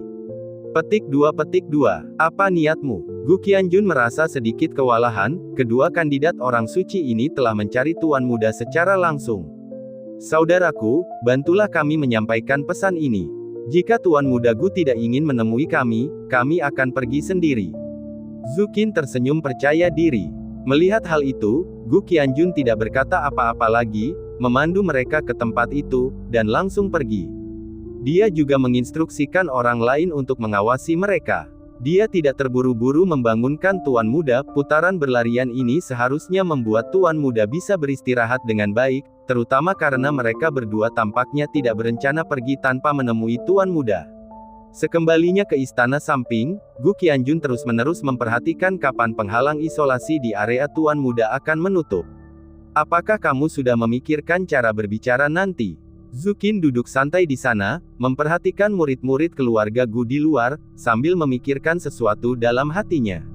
Petik 2. Apa niatmu? Gu Qianjun merasa sedikit kewalahan, kedua kandidat orang suci ini telah mencari Tuan Muda secara langsung. Saudaraku, bantulah kami menyampaikan pesan ini. Jika Tuan Muda Gu tidak ingin menemui kami akan pergi sendiri. Zukin tersenyum percaya diri. Melihat hal itu, Gu Qianjun tidak berkata apa-apa lagi, memandu mereka ke tempat itu, dan langsung pergi. Dia juga menginstruksikan orang lain untuk mengawasi mereka. Dia tidak terburu-buru membangunkan Tuan Muda, putaran berlarian ini seharusnya membuat Tuan Muda bisa beristirahat dengan baik, terutama karena mereka berdua tampaknya tidak berencana pergi tanpa menemui Tuan Muda. Sekembalinya ke istana samping, Gu Qianjun terus-menerus memperhatikan kapan penghalang isolasi di area Tuan Muda akan menutup. Apakah kamu sudah memikirkan cara berbicara nanti? Zukin duduk santai di sana, memperhatikan murid-murid keluarga Gu di luar, sambil memikirkan sesuatu dalam hatinya.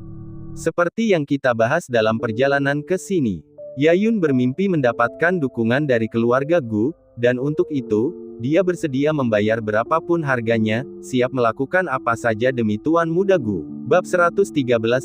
Seperti yang kita bahas dalam perjalanan ke sini, Yayun bermimpi mendapatkan dukungan dari keluarga Gu, dan untuk itu, dia bersedia membayar berapapun harganya, siap melakukan apa saja demi Tuan Muda Gu. Bab 113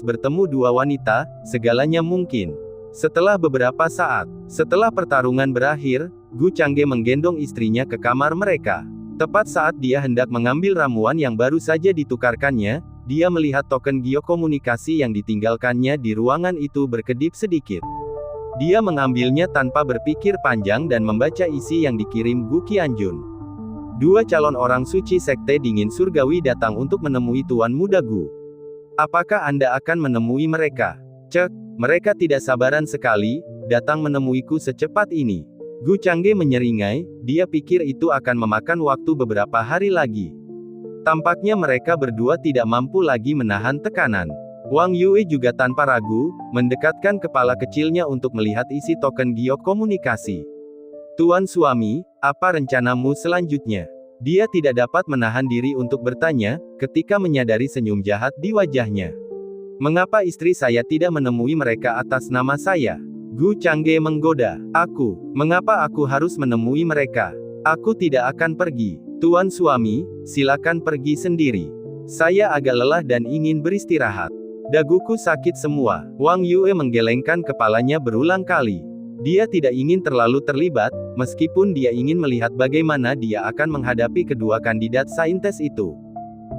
Bertemu dua wanita, segalanya mungkin. Setelah beberapa saat, setelah pertarungan berakhir, Gu Changge menggendong istrinya ke kamar mereka. Tepat saat dia hendak mengambil ramuan yang baru saja ditukarkannya, dia melihat token geokomunikasi yang ditinggalkannya di ruangan itu berkedip sedikit. Dia mengambilnya tanpa berpikir panjang dan membaca isi yang dikirim Gu Qianjun. Dua calon orang suci sekte dingin surgawi datang untuk menemui Tuan Muda Gu. Apakah Anda akan menemui mereka? Cek, mereka tidak sabaran sekali, datang menemuiku secepat ini. Gu Changge menyeringai, dia pikir itu akan memakan waktu beberapa hari lagi. Tampaknya mereka berdua tidak mampu lagi menahan tekanan. Wang Yue juga tanpa ragu, mendekatkan kepala kecilnya untuk melihat isi token geokomunikasi. Tuan suami, apa rencanamu selanjutnya? Dia tidak dapat menahan diri untuk bertanya, ketika menyadari senyum jahat di wajahnya. Mengapa istri saya tidak menemui mereka atas nama saya? Gu Changge menggoda. Mengapa aku harus menemui mereka? Aku tidak akan pergi. Tuan suami, silakan pergi sendiri. Saya agak lelah dan ingin beristirahat. Daguku sakit semua. Wang Yue menggelengkan kepalanya berulang kali. Dia tidak ingin terlalu terlibat, meskipun dia ingin melihat bagaimana dia akan menghadapi kedua kandidat saintes itu.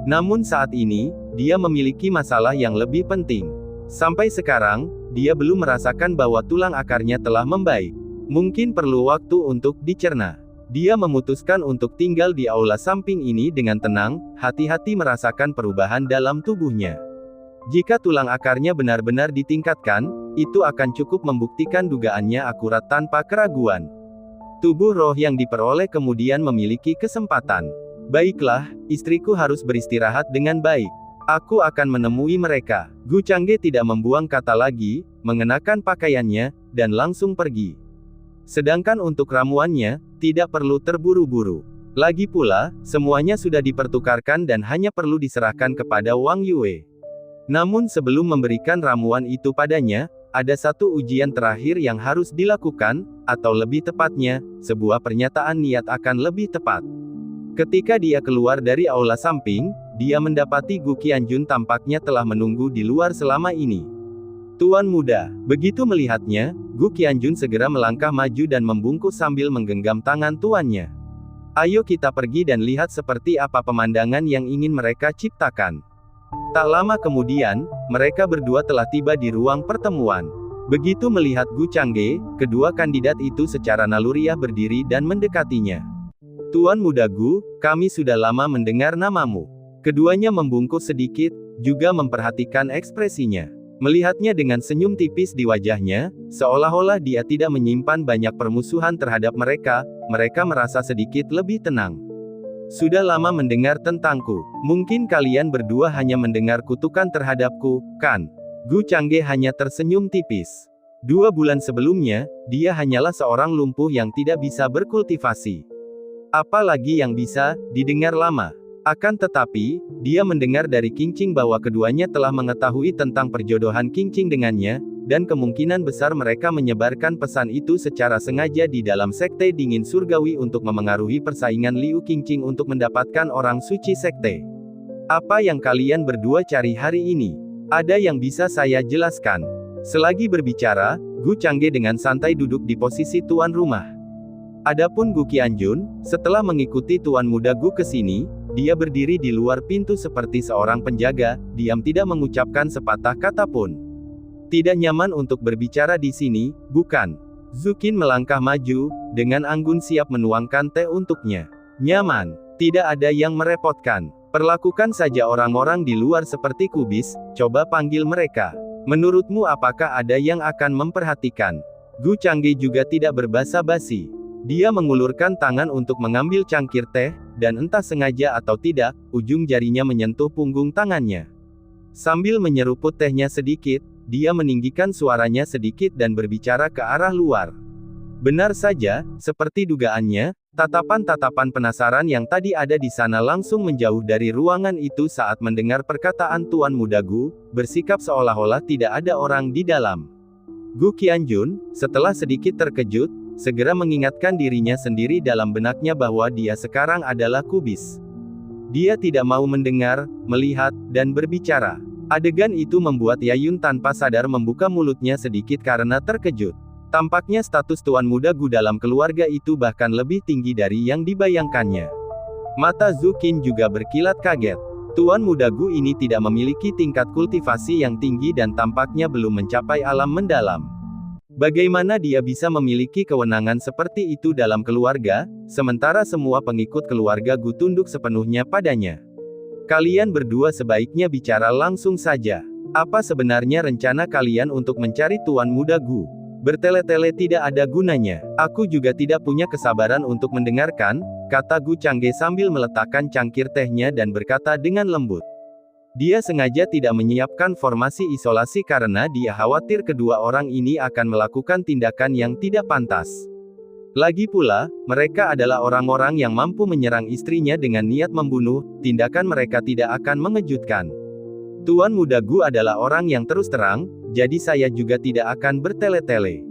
Namun saat ini, dia memiliki masalah yang lebih penting. Sampai sekarang, dia belum merasakan bahwa tulang akarnya telah membaik. Mungkin perlu waktu untuk dicerna. Dia memutuskan untuk tinggal di aula samping ini dengan tenang, hati-hati merasakan perubahan dalam tubuhnya. Jika tulang akarnya benar-benar ditingkatkan, itu akan cukup membuktikan dugaannya akurat tanpa keraguan. Tubuh roh yang diperoleh kemudian memiliki kesempatan. Baiklah, istriku harus beristirahat dengan baik. Aku akan menemui mereka. Gu Changge tidak membuang kata lagi, mengenakan pakaiannya, dan langsung pergi. Sedangkan untuk ramuannya, tidak perlu terburu-buru. Lagi pula, semuanya sudah dipertukarkan dan hanya perlu diserahkan kepada Wang Yue. Namun sebelum memberikan ramuan itu padanya, ada satu ujian terakhir yang harus dilakukan, atau lebih tepatnya, sebuah pernyataan niat akan lebih tepat. Ketika dia keluar dari aula samping, dia mendapati Gu Qianjun tampaknya telah menunggu di luar selama ini. Tuan muda, begitu melihatnya, Gu Qianjun segera melangkah maju dan membungkuk sambil menggenggam tangan tuannya. Ayo kita pergi dan lihat seperti apa pemandangan yang ingin mereka ciptakan. Tak lama kemudian, mereka berdua telah tiba di ruang pertemuan. Begitu melihat Gu Changge, kedua kandidat itu secara naluriah berdiri dan mendekatinya. Tuan muda Gu, kami sudah lama mendengar namamu. Keduanya membungkuk sedikit, juga memperhatikan ekspresinya. Melihatnya dengan senyum tipis di wajahnya, seolah-olah dia tidak menyimpan banyak permusuhan terhadap mereka, mereka merasa sedikit lebih tenang. Sudah lama mendengar tentangku. Mungkin kalian berdua hanya mendengar kutukan terhadapku, kan? Gu Changge hanya tersenyum tipis. 2 bulan sebelumnya, dia hanyalah seorang lumpuh yang tidak bisa berkultivasi. Apalagi yang bisa didengar lama. Akan tetapi, dia mendengar dari Qingqing bahwa keduanya telah mengetahui tentang perjodohan Qingqing dengannya, dan kemungkinan besar mereka menyebarkan pesan itu secara sengaja di dalam sekte dingin surgawi untuk memengaruhi persaingan Liu Qingqing untuk mendapatkan orang suci sekte. Apa yang kalian berdua cari hari ini? Ada yang bisa saya jelaskan? Selagi berbicara, Gu Changge dengan santai duduk di posisi tuan rumah. Adapun Gu Qianjun, setelah mengikuti tuan muda Gu ke sini, dia berdiri di luar pintu seperti seorang penjaga, diam tidak mengucapkan sepatah kata pun. Tidak nyaman untuk berbicara di sini, bukan? Zukin melangkah maju, dengan anggun siap menuangkan teh untuknya. Nyaman, tidak ada yang merepotkan. Perlakukan saja orang-orang di luar seperti kubis, coba panggil mereka. Menurutmu apakah ada yang akan memperhatikan? Gu Changge juga tidak berbasa-basi. Dia mengulurkan tangan untuk mengambil cangkir teh, dan entah sengaja atau tidak, ujung jarinya menyentuh punggung tangannya. Sambil menyeruput tehnya sedikit, dia meninggikan suaranya sedikit dan berbicara ke arah luar. Benar saja, seperti dugaannya, tatapan-tatapan penasaran yang tadi ada di sana langsung menjauh dari ruangan itu saat mendengar perkataan Tuan Muda Gu, bersikap seolah-olah tidak ada orang di dalam. Gu Qianjun, setelah sedikit terkejut, segera mengingatkan dirinya sendiri dalam benaknya bahwa dia sekarang adalah kubis. Dia tidak mau mendengar, melihat, dan berbicara. Adegan itu membuat Yayun tanpa sadar membuka mulutnya sedikit karena terkejut. Tampaknya status Tuan Muda Gu dalam keluarga itu bahkan lebih tinggi dari yang dibayangkannya. Mata Zukin juga berkilat kaget. Tuan Muda Gu ini tidak memiliki tingkat kultivasi yang tinggi dan tampaknya belum mencapai alam mendalam. Bagaimana dia bisa memiliki kewenangan seperti itu dalam keluarga, sementara semua pengikut keluarga Gu tunduk sepenuhnya padanya? Kalian berdua sebaiknya bicara langsung saja. Apa sebenarnya rencana kalian untuk mencari Tuan Muda Gu? Bertele-tele tidak ada gunanya. Aku juga tidak punya kesabaran untuk mendengarkan, kata Gu Changge sambil meletakkan cangkir tehnya dan berkata dengan lembut. Dia sengaja tidak menyiapkan formasi isolasi karena dia khawatir kedua orang ini akan melakukan tindakan yang tidak pantas. Lagi pula, mereka adalah orang-orang yang mampu menyerang istrinya dengan niat membunuh, tindakan mereka tidak akan mengejutkan. Tuan Muda Gu adalah orang yang terus terang, jadi saya juga tidak akan bertele-tele.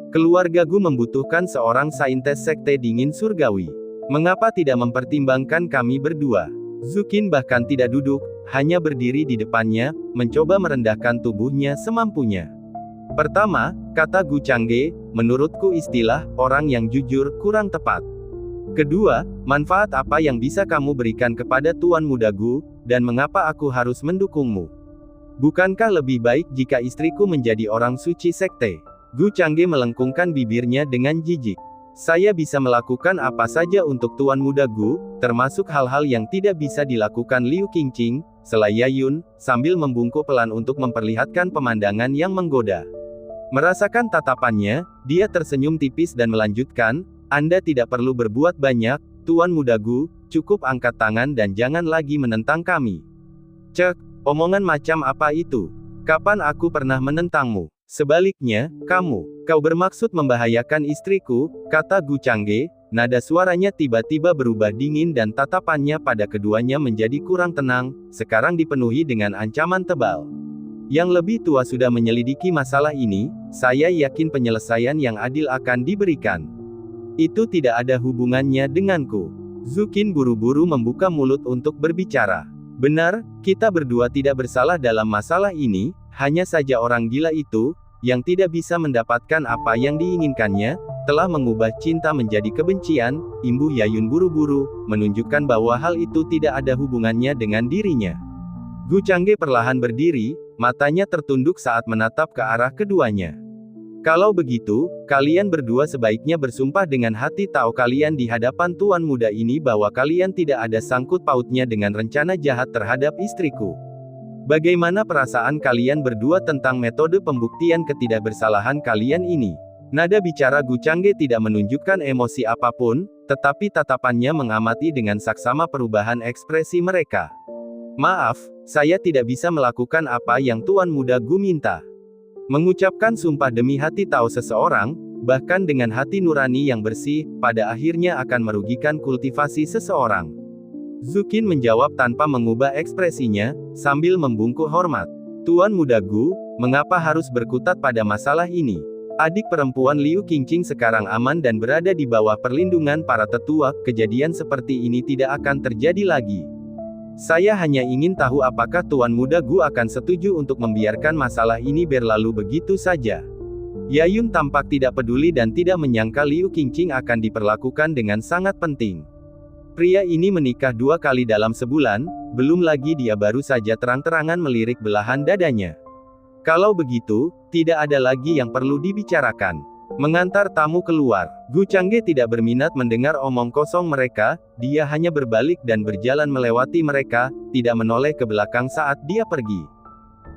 Keluarga Gu membutuhkan seorang saintes sekte dingin surgawi. Mengapa tidak mempertimbangkan kami berdua? Zukin bahkan tidak duduk, hanya berdiri di depannya, mencoba merendahkan tubuhnya semampunya. Pertama, kata Gu Changge, menurutku istilah orang yang jujur kurang tepat. Kedua, manfaat apa yang bisa kamu berikan kepada Tuan Muda Gu? dan mengapa aku harus mendukungmu? Bukankah lebih baik jika istriku menjadi orang suci sekte? Gu Changge melengkungkan bibirnya dengan jijik. Saya bisa melakukan apa saja untuk Tuan Muda Gu, termasuk hal-hal yang tidak bisa dilakukan Liu Qingqing, sela Yayun, sambil membungkuk pelan untuk memperlihatkan pemandangan yang menggoda. Merasakan tatapannya, dia tersenyum tipis dan melanjutkan, Anda tidak perlu berbuat banyak, Tuan Muda Gu, cukup angkat tangan dan jangan lagi menentang kami. Cek, omongan macam apa itu? Kapan aku pernah menentangmu? Sebaliknya, kau bermaksud membahayakan istriku, kata Gu Changge, nada suaranya tiba-tiba berubah dingin dan tatapannya pada keduanya menjadi kurang tenang, sekarang dipenuhi dengan ancaman tebal. Yang lebih tua sudah menyelidiki masalah ini, saya yakin penyelesaian yang adil akan diberikan. Itu tidak ada hubungannya denganku. Zukin buru-buru membuka mulut untuk berbicara. Benar, kita berdua tidak bersalah dalam masalah ini, hanya saja orang gila itu, yang tidak bisa mendapatkan apa yang diinginkannya, telah mengubah cinta menjadi kebencian, imbuh Yayun buru-buru, menunjukkan bahwa hal itu tidak ada hubungannya dengan dirinya. Gu Changge perlahan berdiri, matanya tertunduk saat menatap ke arah keduanya. Kalau begitu, kalian berdua sebaiknya bersumpah dengan hati tahu kalian di hadapan Tuan Muda ini bahwa kalian tidak ada sangkut pautnya dengan rencana jahat terhadap istriku. Bagaimana perasaan kalian berdua tentang metode pembuktian ketidakbersalahan kalian ini? Nada bicara Gu Changge tidak menunjukkan emosi apapun, tetapi tatapannya mengamati dengan saksama perubahan ekspresi mereka. Maaf, saya tidak bisa melakukan apa yang Tuan Muda Gu minta. Mengucapkan sumpah demi hati tahu seseorang, bahkan dengan hati nurani yang bersih, pada akhirnya akan merugikan kultivasi seseorang. Zukin menjawab tanpa mengubah ekspresinya, sambil membungkuk hormat. Tuan Muda Gu, mengapa harus berkutat pada masalah ini? Adik perempuan Liu Qingqing sekarang aman dan berada di bawah perlindungan para tetua, kejadian seperti ini tidak akan terjadi lagi. Saya hanya ingin tahu apakah Tuan Muda Gu akan setuju untuk membiarkan masalah ini berlalu begitu saja. Yayun tampak tidak peduli dan tidak menyangka Liu Qingqing akan diperlakukan dengan sangat penting. Pria ini menikah 2 kali dalam sebulan, belum lagi dia baru saja terang-terangan melirik belahan dadanya. Kalau begitu, tidak ada lagi yang perlu dibicarakan. Mengantar tamu keluar, Gu Changge tidak berminat mendengar omong kosong mereka, dia hanya berbalik dan berjalan melewati mereka, tidak menoleh ke belakang saat dia pergi.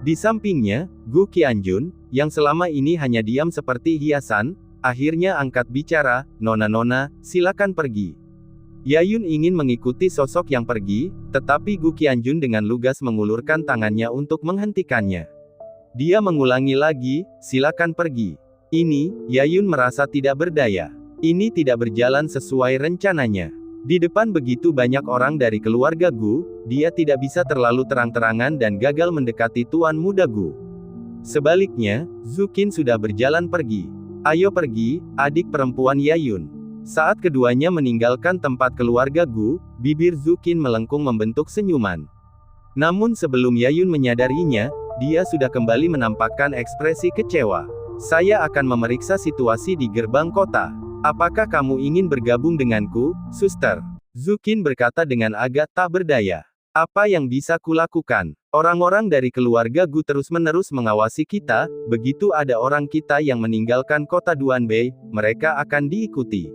Di sampingnya, Gu Qianjun, yang selama ini hanya diam seperti hiasan, akhirnya angkat bicara, Nona-nona, silakan pergi. Yayun ingin mengikuti sosok yang pergi, tetapi Gu Qianjun dengan lugas mengulurkan tangannya untuk menghentikannya. Dia mengulangi lagi, silakan pergi. Ini, Yayun merasa tidak berdaya. Ini tidak berjalan sesuai rencananya. Di depan begitu banyak orang dari keluarga Gu, dia tidak bisa terlalu terang-terangan dan gagal mendekati Tuan Muda Gu. Sebaliknya, Zukin sudah berjalan pergi. Ayo pergi, adik perempuan Yayun. Saat keduanya meninggalkan tempat keluarga Gu, bibir Zukin melengkung membentuk senyuman. Namun sebelum Yayun menyadarinya, dia sudah kembali menampakkan ekspresi kecewa. Saya akan memeriksa situasi di gerbang kota. Apakah kamu ingin bergabung denganku, suster? Zukin berkata dengan agak tak berdaya. Apa yang bisa kulakukan? Orang-orang dari keluarga Gu terus-menerus mengawasi kita, begitu ada orang kita yang meninggalkan kota Duanbei, mereka akan diikuti.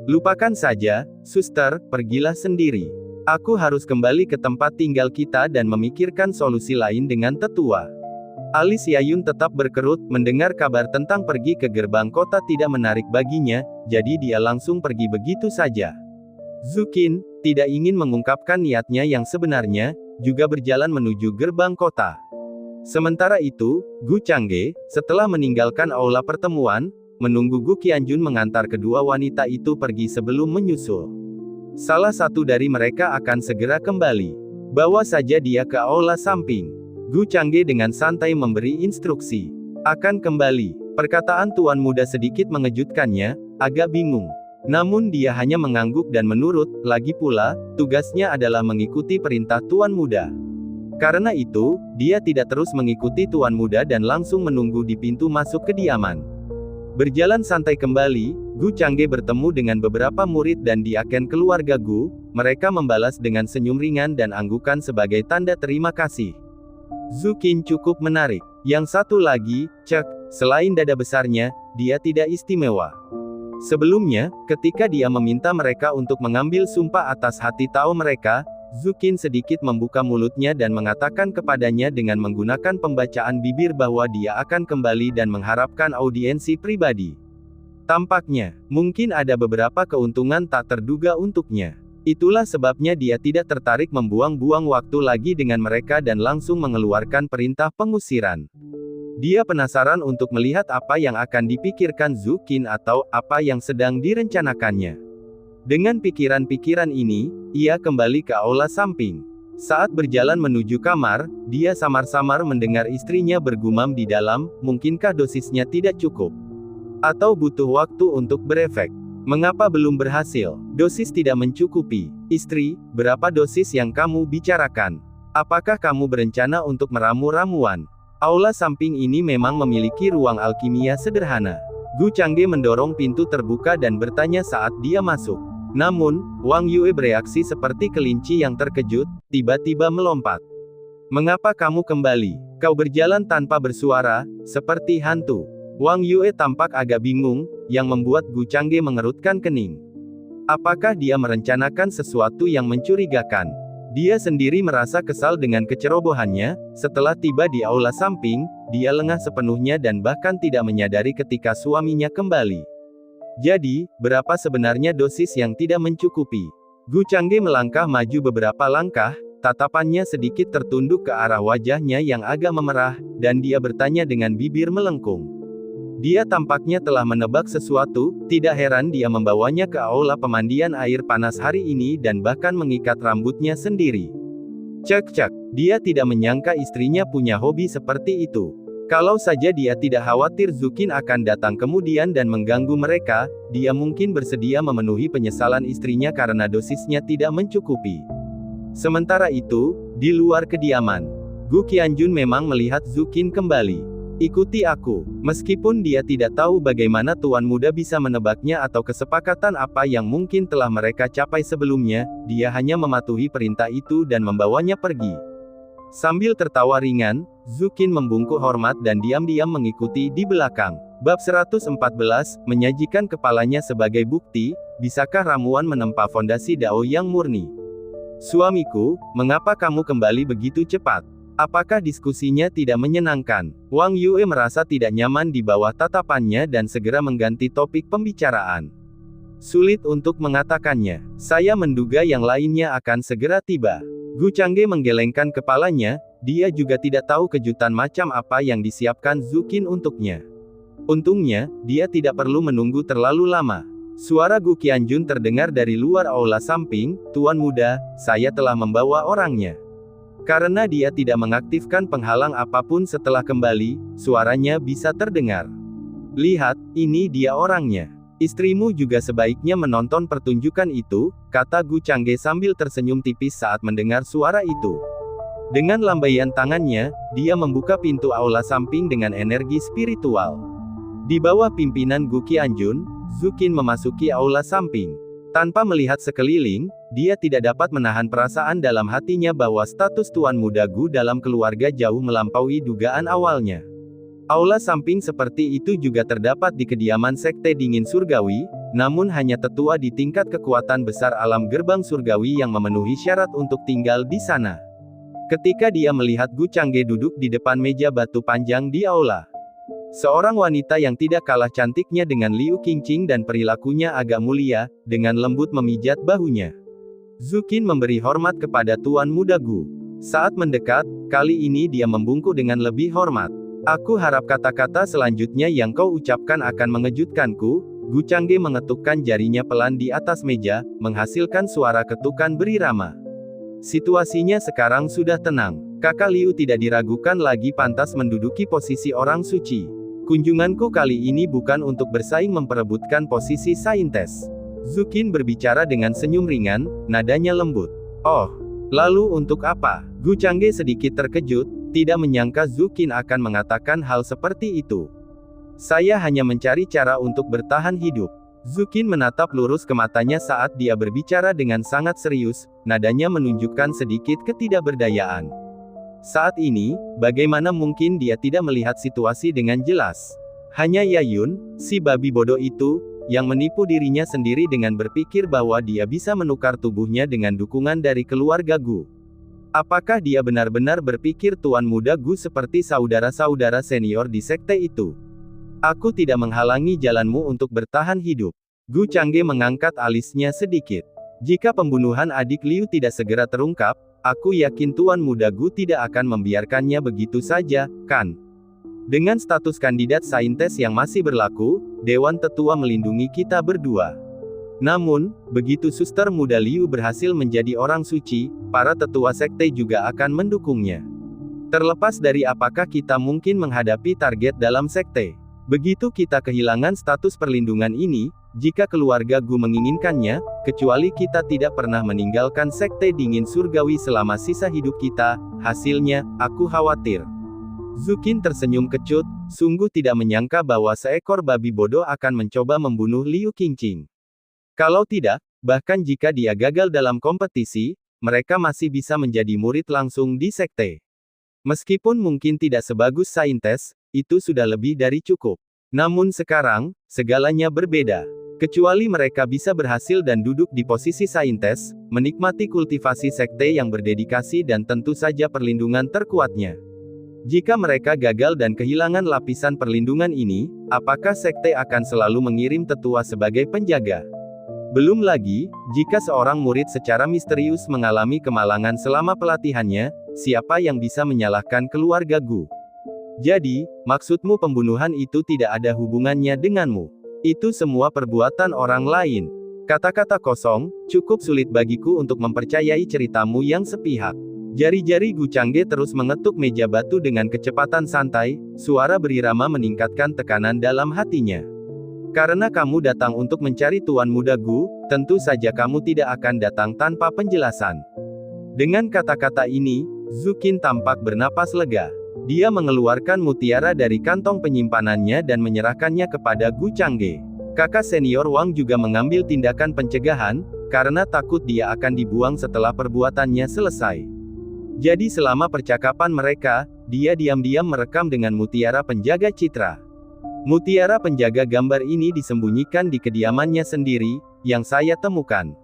Lupakan saja, suster, pergilah sendiri. Aku harus kembali ke tempat tinggal kita dan memikirkan solusi lain dengan tetua. Alis Yayun tetap berkerut, mendengar kabar tentang pergi ke gerbang kota tidak menarik baginya, jadi dia langsung pergi begitu saja. Zukin, tidak ingin mengungkapkan niatnya yang sebenarnya, juga berjalan menuju gerbang kota. Sementara itu, Gu Changge, setelah meninggalkan aula pertemuan, menunggu Gu Qianjun mengantar kedua wanita itu pergi sebelum menyusul. Salah satu dari mereka akan segera kembali. Bawa saja dia ke aula samping. Gu Changge dengan santai memberi instruksi. Akan kembali. Perkataan Tuan Muda sedikit mengejutkannya, agak bingung. Namun dia hanya mengangguk dan menurut, lagi pula, tugasnya adalah mengikuti perintah Tuan Muda. Karena itu, dia tidak terus mengikuti Tuan Muda dan langsung menunggu di pintu masuk kediaman. Berjalan santai kembali, Gu Changge bertemu dengan beberapa murid dan diaken keluarga Gu, mereka membalas dengan senyum ringan dan anggukan sebagai tanda terima kasih. Zhu Qin cukup menarik. Yang satu lagi, cek, selain dada besarnya, dia tidak istimewa. Sebelumnya, ketika dia meminta mereka untuk mengambil sumpah atas hati tahu mereka, Zhu Qin sedikit membuka mulutnya dan mengatakan kepadanya dengan menggunakan pembacaan bibir bahwa dia akan kembali dan mengharapkan audiensi pribadi. Tampaknya, mungkin ada beberapa keuntungan tak terduga untuknya. Itulah sebabnya dia tidak tertarik membuang-buang waktu lagi dengan mereka dan langsung mengeluarkan perintah pengusiran. Dia penasaran untuk melihat apa yang akan dipikirkan Zhu Qin atau apa yang sedang direncanakannya. Dengan pikiran-pikiran ini, ia kembali ke aula samping. Saat berjalan menuju kamar, dia samar-samar mendengar istrinya bergumam di dalam, mungkinkah dosisnya tidak cukup? Atau butuh waktu untuk berefek? Mengapa belum berhasil? Dosis tidak mencukupi. Istri, berapa dosis yang kamu bicarakan? Apakah kamu berencana untuk meramu ramuan? Aula samping ini memang memiliki ruang alkimia sederhana. Gu Changge mendorong pintu terbuka dan bertanya saat dia masuk. Namun, Wang Yue bereaksi seperti kelinci yang terkejut, tiba-tiba melompat. Mengapa kamu kembali? Kau berjalan tanpa bersuara, seperti hantu. Wang Yue tampak agak bingung, yang membuat Gu Changge mengerutkan kening. Apakah dia merencanakan sesuatu yang mencurigakan? Dia sendiri merasa kesal dengan kecerobohannya. Setelah tiba di aula samping, dia lengah sepenuhnya dan bahkan tidak menyadari ketika suaminya kembali. Jadi, berapa sebenarnya dosis yang tidak mencukupi? Gu Changge melangkah maju beberapa langkah, tatapannya sedikit tertunduk ke arah wajahnya yang agak memerah, dan dia bertanya dengan bibir melengkung. Dia tampaknya telah menebak sesuatu, tidak heran dia membawanya ke aula pemandian air panas hari ini dan bahkan mengikat rambutnya sendiri. Cek-cek, dia tidak menyangka istrinya punya hobi seperti itu. Kalau saja dia tidak khawatir Zhu Qin akan datang kemudian dan mengganggu mereka, dia mungkin bersedia memenuhi penyesalan istrinya karena dosisnya tidak mencukupi. Sementara itu, di luar kediaman, Gu Qianjun memang melihat Zhu Qin kembali. Ikuti aku. Meskipun dia tidak tahu bagaimana Tuan Muda bisa menebaknya atau kesepakatan apa yang mungkin telah mereka capai sebelumnya, dia hanya mematuhi perintah itu dan membawanya pergi. Sambil tertawa ringan, Zhu Qin membungkuk hormat dan diam-diam mengikuti di belakang. Bab 114, menyajikan kepalanya sebagai bukti, bisakah ramuan menempa fondasi Dao yang murni? Suamiku, mengapa kamu kembali begitu cepat? Apakah diskusinya tidak menyenangkan? Wang Yue merasa tidak nyaman di bawah tatapannya dan segera mengganti topik pembicaraan. Sulit untuk mengatakannya. Saya menduga yang lainnya akan segera tiba. Gu Changge menggelengkan kepalanya, dia juga tidak tahu kejutan macam apa yang disiapkan Zhu Qin untuknya. Untungnya, dia tidak perlu menunggu terlalu lama. Suara Gu Qianjun terdengar dari luar aula samping, Tuan Muda, saya telah membawa orangnya. Karena dia tidak mengaktifkan penghalang apapun setelah kembali, suaranya bisa terdengar. Lihat, ini dia orangnya. Istrimu juga sebaiknya menonton pertunjukan itu, kata Gu Changge sambil tersenyum tipis saat mendengar suara itu. Dengan lambaian tangannya, dia membuka pintu aula samping dengan energi spiritual. Di bawah pimpinan Gu Qianjun, Zhu Qin memasuki aula samping. Tanpa melihat sekeliling, dia tidak dapat menahan perasaan dalam hatinya bahwa status Tuan Muda Gu dalam keluarga jauh melampaui dugaan awalnya. Aula samping seperti itu juga terdapat di kediaman Sekte Dingin Surgawi, namun hanya tetua di tingkat kekuatan besar alam gerbang surgawi yang memenuhi syarat untuk tinggal di sana. Ketika dia melihat Gu Changge duduk di depan meja batu panjang di aula, seorang wanita yang tidak kalah cantiknya dengan Liu Qingqing dan perilakunya agak mulia, dengan lembut memijat bahunya. Zhu Qin memberi hormat kepada Tuan Muda Gu. Saat mendekat, kali ini dia membungkuk dengan lebih hormat. Aku harap kata-kata selanjutnya yang kau ucapkan akan mengejutkanku. Gu Changge mengetukkan jarinya pelan di atas meja, menghasilkan suara ketukan berirama. Situasinya sekarang sudah tenang. Kakak Liu tidak diragukan lagi pantas menduduki posisi orang suci. Kunjunganku kali ini bukan untuk bersaing memperebutkan posisi saintes. Zhu Qin berbicara dengan senyum ringan, nadanya lembut. Oh, lalu untuk apa? Gu Changge sedikit terkejut, tidak menyangka Zhu Qin akan mengatakan hal seperti itu. Saya hanya mencari cara untuk bertahan hidup. Zukin menatap lurus ke matanya saat dia berbicara dengan sangat serius, nadanya menunjukkan sedikit ketidakberdayaan. Saat ini, bagaimana mungkin dia tidak melihat situasi dengan jelas? Hanya Yayun, si babi bodoh itu, yang menipu dirinya sendiri dengan berpikir bahwa dia bisa menukar tubuhnya dengan dukungan dari keluarga Gu. Apakah dia benar-benar berpikir Tuan Muda Gu seperti saudara-saudara senior di sekte itu? Aku tidak menghalangi jalanmu untuk bertahan hidup. Gu Changge mengangkat alisnya sedikit. Jika pembunuhan adik Liu tidak segera terungkap, aku yakin Tuan Muda Gu tidak akan membiarkannya begitu saja, kan? Dengan status kandidat saintes yang masih berlaku, Dewan Tetua melindungi kita berdua. Namun, begitu Suster Muda Liu berhasil menjadi orang suci, para tetua sekte juga akan mendukungnya. Terlepas dari apakah kita mungkin menghadapi target dalam sekte. Begitu kita kehilangan status perlindungan ini, jika keluarga Gu menginginkannya, kecuali kita tidak pernah meninggalkan sekte dingin surgawi selama sisa hidup kita, hasilnya, aku khawatir. Zukin tersenyum kecut, sungguh tidak menyangka bahwa seekor babi bodoh akan mencoba membunuh Liu Qingqing. Kalau tidak, bahkan jika dia gagal dalam kompetisi, mereka masih bisa menjadi murid langsung di sekte. Meskipun mungkin tidak sebagus saintes, itu sudah lebih dari cukup. Namun sekarang, segalanya berbeda. Kecuali mereka bisa berhasil dan duduk di posisi saintes, menikmati kultivasi sekte yang berdedikasi dan tentu saja perlindungan terkuatnya. Jika mereka gagal dan kehilangan lapisan perlindungan ini, apakah sekte akan selalu mengirim tetua sebagai penjaga? Belum lagi, jika seorang murid secara misterius mengalami kemalangan selama pelatihannya, siapa yang bisa menyalahkan keluarga Gu? Jadi, maksudmu pembunuhan itu tidak ada hubungannya denganmu. Itu semua perbuatan orang lain. Kata-kata kosong, cukup sulit bagiku untuk mempercayai ceritamu yang sepihak. Jari-jari Gu Changge terus mengetuk meja batu dengan kecepatan santai, suara berirama meningkatkan tekanan dalam hatinya. Karena kamu datang untuk mencari Tuan Muda Gu, tentu saja kamu tidak akan datang tanpa penjelasan. Dengan kata-kata ini, Zukin tampak bernapas lega. Dia mengeluarkan mutiara dari kantong penyimpanannya dan menyerahkannya kepada Gu Changge. Kakak senior Wang juga mengambil tindakan pencegahan, karena takut dia akan dibuang setelah perbuatannya selesai. Jadi selama percakapan mereka, dia diam-diam merekam dengan mutiara penjaga citra. Mutiara penjaga gambar ini disembunyikan di kediamannya sendiri, yang saya temukan.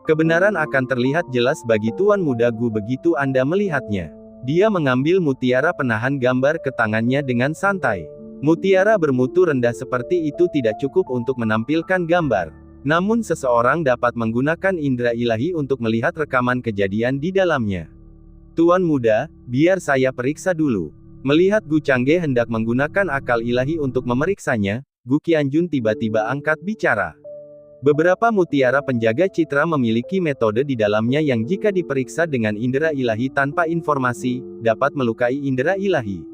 Kebenaran akan terlihat jelas bagi Tuan Muda Gu begitu Anda melihatnya. Dia mengambil mutiara penahan gambar ke tangannya dengan santai. Mutiara bermutu rendah seperti itu tidak cukup untuk menampilkan gambar. Namun seseorang dapat menggunakan indera ilahi untuk melihat rekaman kejadian di dalamnya. Tuan Muda, biar saya periksa dulu. Melihat Gu Changge hendak menggunakan akal ilahi untuk memeriksanya, Gu Qianjun tiba-tiba angkat bicara. Beberapa mutiara penjaga citra memiliki metode di dalamnya yang jika diperiksa dengan indera ilahi tanpa informasi, dapat melukai indera ilahi.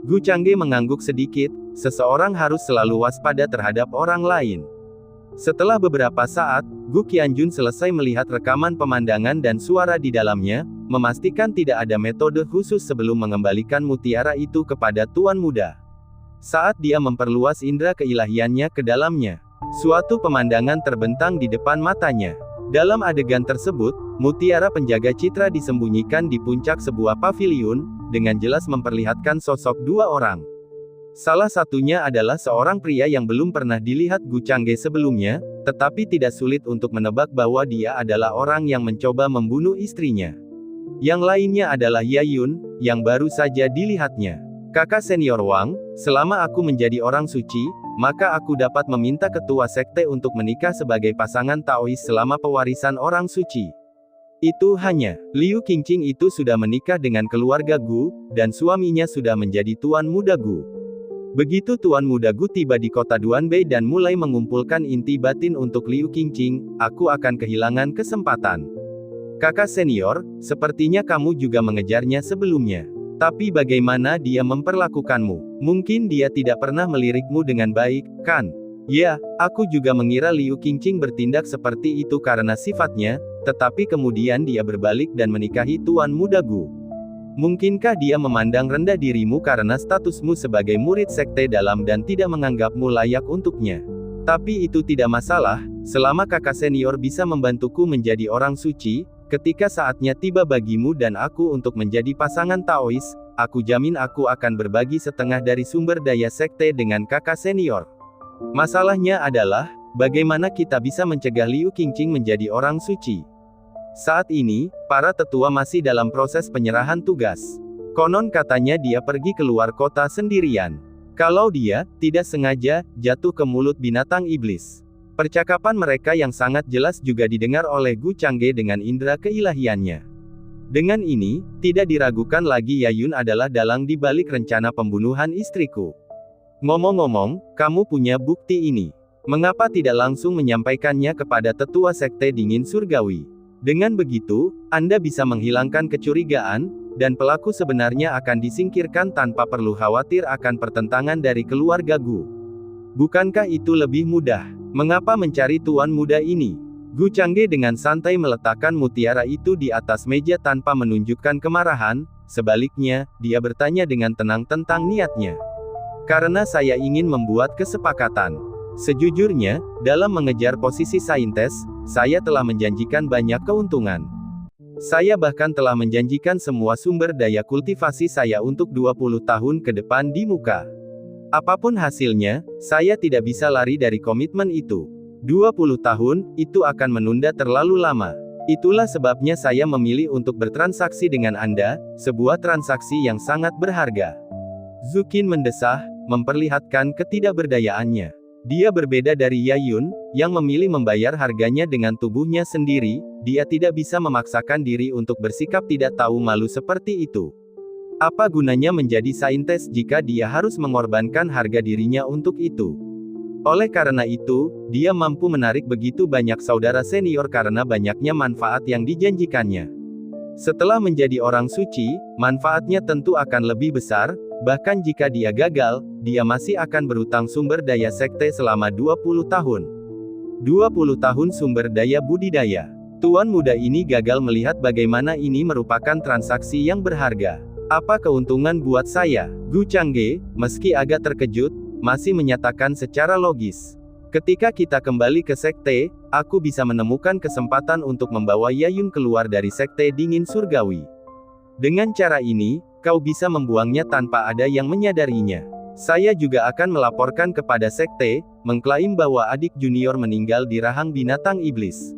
Gu Changge mengangguk sedikit, seseorang harus selalu waspada terhadap orang lain. Setelah beberapa saat, Gu Qianjun selesai melihat rekaman pemandangan dan suara di dalamnya, memastikan tidak ada metode khusus sebelum mengembalikan mutiara itu kepada Tuan Muda. Saat dia memperluas indera keilahiannya ke dalamnya, suatu pemandangan terbentang di depan matanya. Dalam adegan tersebut, mutiara penjaga citra disembunyikan di puncak sebuah paviliun, dengan jelas memperlihatkan sosok dua orang. Salah satunya adalah seorang pria yang belum pernah dilihat Gu Changge sebelumnya, tetapi tidak sulit untuk menebak bahwa dia adalah orang yang mencoba membunuh istrinya. Yang lainnya adalah Yayun, yang baru saja dilihatnya. Kakak senior Wang, selama aku menjadi orang suci, maka aku dapat meminta ketua sekte untuk menikah sebagai pasangan Taois selama pewarisan orang suci. Itu hanya, Liu Qingqing itu sudah menikah dengan keluarga Gu, dan suaminya sudah menjadi Tuan Muda Gu. Begitu Tuan Muda Gu tiba di kota Duanbei dan mulai mengumpulkan inti batin untuk Liu Qingqing, aku akan kehilangan kesempatan. Kakak senior, sepertinya kamu juga mengejarnya sebelumnya. Tapi bagaimana dia memperlakukanmu? Mungkin dia tidak pernah melirikmu dengan baik, kan? Ya, aku juga mengira Liu Qingqing bertindak seperti itu karena sifatnya, tetapi kemudian dia berbalik dan menikahi Tuan Muda Gu. Mungkinkah dia memandang rendah dirimu karena statusmu sebagai murid sekte dalam dan tidak menganggapmu layak untuknya? Tapi itu tidak masalah, selama kakak senior bisa membantuku menjadi orang suci, ketika saatnya tiba bagimu dan aku untuk menjadi pasangan Taois, aku jamin aku akan berbagi setengah dari sumber daya sekte dengan kakak senior. Masalahnya adalah, bagaimana kita bisa mencegah Liu Qingqing menjadi orang suci? Saat ini, para tetua masih dalam proses penyerahan tugas. Konon katanya dia pergi keluar kota sendirian. Kalau dia tidak sengaja jatuh ke mulut binatang iblis. Percakapan mereka yang sangat jelas juga didengar oleh Gu Changge dengan indera keilahiannya. Dengan ini, tidak diragukan lagi Yayun adalah dalang di balik rencana pembunuhan istriku. Ngomong-ngomong, kamu punya bukti ini. Mengapa tidak langsung menyampaikannya kepada tetua sekte dingin surgawi? Dengan begitu, Anda bisa menghilangkan kecurigaan, dan pelaku sebenarnya akan disingkirkan tanpa perlu khawatir akan pertentangan dari keluarga Gu. Bukankah itu lebih mudah? Mengapa mencari tuan muda ini? Gu Changge dengan santai meletakkan mutiara itu di atas meja tanpa menunjukkan kemarahan, sebaliknya, dia bertanya dengan tenang tentang niatnya. Karena saya ingin membuat kesepakatan. Sejujurnya, dalam mengejar posisi saintes, saya telah menjanjikan banyak keuntungan. Saya bahkan telah menjanjikan semua sumber daya kultivasi saya untuk 20 tahun ke depan di muka. Apapun hasilnya, saya tidak bisa lari dari komitmen itu. 20 tahun, itu akan menunda terlalu lama. Itulah sebabnya saya memilih untuk bertransaksi dengan Anda, sebuah transaksi yang sangat berharga. Zhu Qin mendesah, memperlihatkan ketidakberdayaannya. Dia berbeda dari Yayun, yang memilih membayar harganya dengan tubuhnya sendiri, dia tidak bisa memaksakan diri untuk bersikap tidak tahu malu seperti itu. Apa gunanya menjadi saintes jika dia harus mengorbankan harga dirinya untuk itu? Oleh karena itu, dia mampu menarik begitu banyak saudara senior karena banyaknya manfaat yang dijanjikannya. Setelah menjadi orang suci, manfaatnya tentu akan lebih besar, bahkan jika dia gagal, dia masih akan berutang sumber daya sekte selama 20 tahun. 20 tahun sumber daya budidaya. Tuan muda ini gagal melihat bagaimana ini merupakan transaksi yang berharga. Apa keuntungan buat saya? Gu Changge, meski agak terkejut, masih menyatakan secara logis. Ketika kita kembali ke sekte, aku bisa menemukan kesempatan untuk membawa Yayun keluar dari sekte dingin surgawi. Dengan cara ini, kau bisa membuangnya tanpa ada yang menyadarinya. Saya juga akan melaporkan kepada sekte, mengklaim bahwa adik junior meninggal di rahang binatang iblis.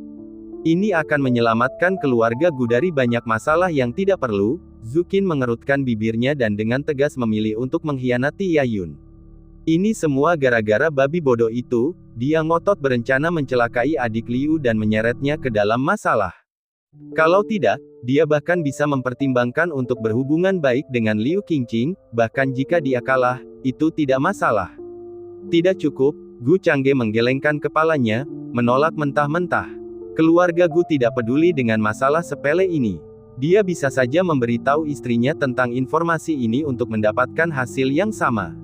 Ini akan menyelamatkan keluarga Gu dari banyak masalah yang tidak perlu. Zhu Qin mengerutkan bibirnya dan dengan tegas memilih untuk mengkhianati Yayun. Ini semua gara-gara babi bodoh itu, dia ngotot berencana mencelakai adik Liu dan menyeretnya ke dalam masalah. Kalau tidak, dia bahkan bisa mempertimbangkan untuk berhubungan baik dengan Liu Qingqing, bahkan jika dia kalah, itu tidak masalah. Tidak cukup, Gu Changge menggelengkan kepalanya, menolak mentah-mentah. Keluarga Gu tidak peduli dengan masalah sepele ini. Dia bisa saja memberitahu istrinya tentang informasi ini untuk mendapatkan hasil yang sama.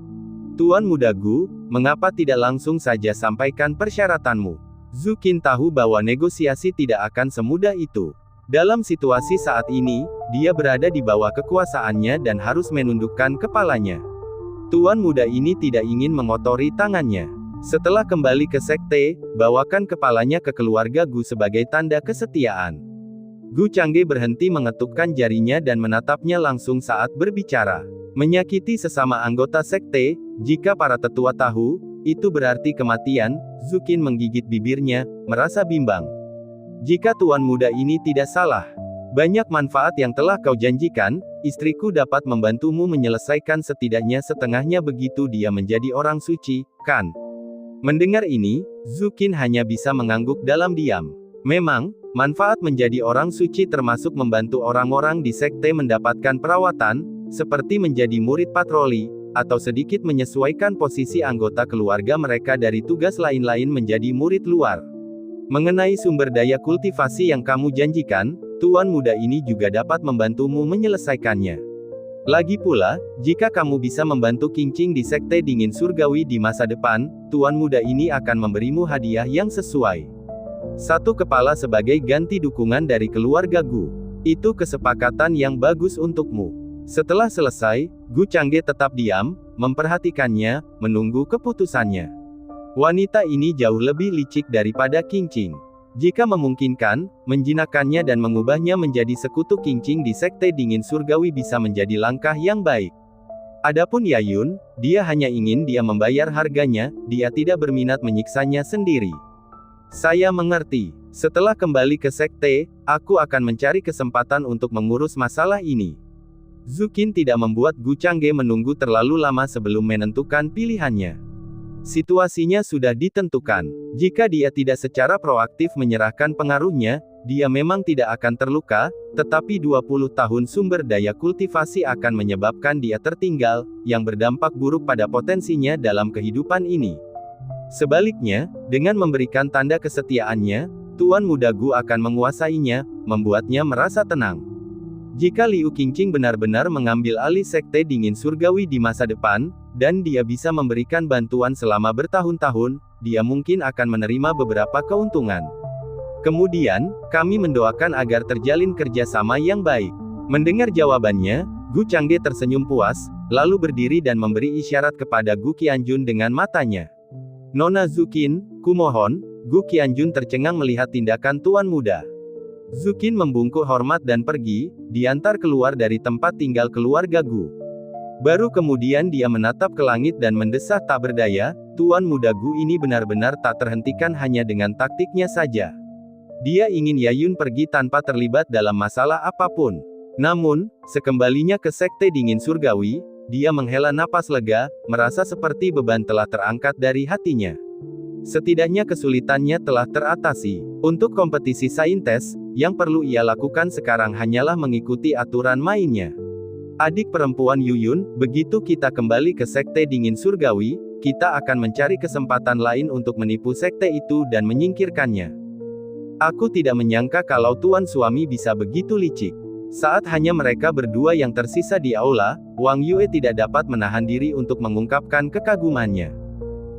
Tuan muda Gu, mengapa tidak langsung saja sampaikan persyaratanmu? Zhu Qin tahu bahwa negosiasi tidak akan semudah itu. Dalam situasi saat ini, dia berada di bawah kekuasaannya dan harus menundukkan kepalanya. Tuan muda ini tidak ingin mengotori tangannya. Setelah kembali ke sekte, bawakan kepalanya ke keluarga Gu sebagai tanda kesetiaan. Gu Changge berhenti mengetukkan jarinya dan menatapnya langsung saat berbicara. Menyakiti sesama anggota sekte, jika para tetua tahu, itu berarti kematian. Zhu Qin menggigit bibirnya, merasa bimbang. Jika tuan muda ini tidak salah, banyak manfaat yang telah kau janjikan, istriku dapat membantumu menyelesaikan setidaknya setengahnya begitu dia menjadi orang suci, kan? Mendengar ini, Zhu Qin hanya bisa mengangguk dalam diam. Memang, manfaat menjadi orang suci termasuk membantu orang-orang di sekte mendapatkan perawatan, seperti menjadi murid patroli, atau sedikit menyesuaikan posisi anggota keluarga mereka dari tugas lain-lain menjadi murid luar. Mengenai sumber daya kultivasi yang kamu janjikan, tuan muda ini juga dapat membantumu menyelesaikannya. Lagi pula, jika kamu bisa membantu Qingqing di sekte dingin surgawi di masa depan, tuan muda ini akan memberimu hadiah yang sesuai. Satu kepala sebagai ganti dukungan dari keluarga Gu. Itu kesepakatan yang bagus untukmu. Setelah selesai, Gu Changge tetap diam, memperhatikannya, menunggu keputusannya. Wanita ini jauh lebih licik daripada Qingqing. Jika memungkinkan, menjinakkannya dan mengubahnya menjadi sekutu Qingqing di Sekte Dingin Surgawi bisa menjadi langkah yang baik. Adapun Yayun, dia hanya ingin dia membayar harganya, dia tidak berminat menyiksanya sendiri. Saya mengerti. Setelah kembali ke sekte, aku akan mencari kesempatan untuk mengurus masalah ini. Zhu Qin tidak membuat Gu Changge menunggu terlalu lama sebelum menentukan pilihannya. Situasinya sudah ditentukan. Jika dia tidak secara proaktif menyerahkan pengaruhnya, dia memang tidak akan terluka, tetapi 20 tahun sumber daya kultivasi akan menyebabkan dia tertinggal, yang berdampak buruk pada potensinya dalam kehidupan ini. Sebaliknya, dengan memberikan tanda kesetiaannya, Tuan Muda Gu akan menguasainya, membuatnya merasa tenang. Jika Liu Qingqing benar-benar mengambil alih Sekte Dingin Surgawi di masa depan, dan dia bisa memberikan bantuan selama bertahun-tahun, dia mungkin akan menerima beberapa keuntungan. Kemudian, kami mendoakan agar terjalin kerjasama yang baik. Mendengar jawabannya, Gu Changge tersenyum puas, lalu berdiri dan memberi isyarat kepada Gu Qianjun dengan matanya. Nona Zhu Qin, kumohon. Gu Qianjun tercengang melihat tindakan Tuan Muda. Zhu Qin membungkuk hormat dan pergi, diantar keluar dari tempat tinggal keluarga Gu. Baru kemudian dia menatap ke langit dan mendesah tak berdaya, Tuan Muda Gu ini benar-benar tak terhentikan hanya dengan taktiknya saja. Dia ingin Yayun pergi tanpa terlibat dalam masalah apapun. Namun, sekembalinya ke Sekte Dingin Surgawi, dia menghela napas lega, merasa seperti beban telah terangkat dari hatinya. Setidaknya kesulitannya telah teratasi. Untuk kompetisi saintes, yang perlu ia lakukan sekarang hanyalah mengikuti aturan mainnya. Adik perempuan Yuyun, begitu kita kembali ke Sekte Dingin Surgawi, kita akan mencari kesempatan lain untuk menipu sekte itu dan menyingkirkannya. Aku tidak menyangka kalau tuan suami bisa begitu licik. Saat hanya mereka berdua yang tersisa di aula, Wang Yue tidak dapat menahan diri untuk mengungkapkan kekagumannya.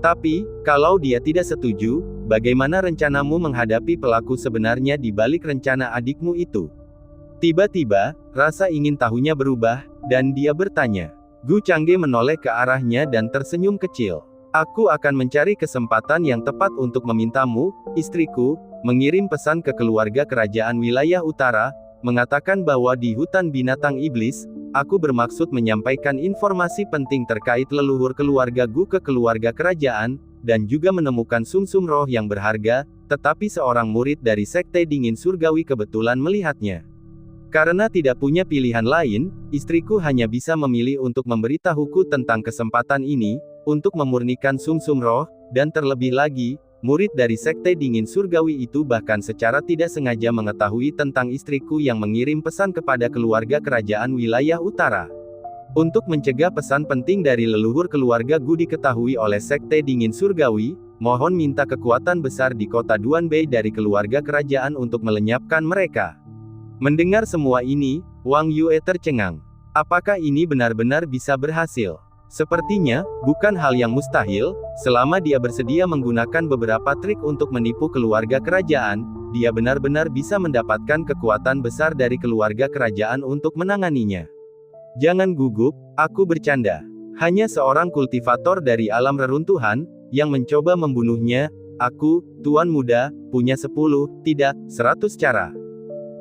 Tapi, kalau dia tidak setuju, bagaimana rencanamu menghadapi pelaku sebenarnya di balik rencana adikmu itu? Tiba-tiba, rasa ingin tahunya berubah, dan dia bertanya. Gu Changge menoleh ke arahnya dan tersenyum kecil. Aku akan mencari kesempatan yang tepat untuk memintamu, istriku, mengirim pesan ke keluarga kerajaan wilayah utara, mengatakan bahwa di hutan binatang iblis, aku bermaksud menyampaikan informasi penting terkait leluhur keluarga Gu ke keluarga kerajaan, dan juga menemukan sumsum roh yang berharga, tetapi seorang murid dari Sekte Dingin Surgawi kebetulan melihatnya. Karena tidak punya pilihan lain, istriku hanya bisa memilih untuk memberitahuku tentang kesempatan ini, untuk memurnikan sumsum roh, dan terlebih lagi, murid dari Sekte Dingin Surgawi itu bahkan secara tidak sengaja mengetahui tentang istriku yang mengirim pesan kepada keluarga kerajaan wilayah utara. Untuk mencegah pesan penting dari leluhur keluarga Gu diketahui oleh Sekte Dingin Surgawi, mohon minta kekuatan besar di kota Duanbei dari keluarga kerajaan untuk melenyapkan mereka. Mendengar semua ini, Wang Yue tercengang. Apakah ini benar-benar bisa berhasil? Sepertinya, bukan hal yang mustahil, selama dia bersedia menggunakan beberapa trik untuk menipu keluarga kerajaan, dia benar-benar bisa mendapatkan kekuatan besar dari keluarga kerajaan untuk menanganinya. Jangan gugup, aku bercanda. Hanya seorang kultivator dari alam reruntuhan, yang mencoba membunuhnya, aku, Tuan Muda, punya 10, tidak, 100 cara.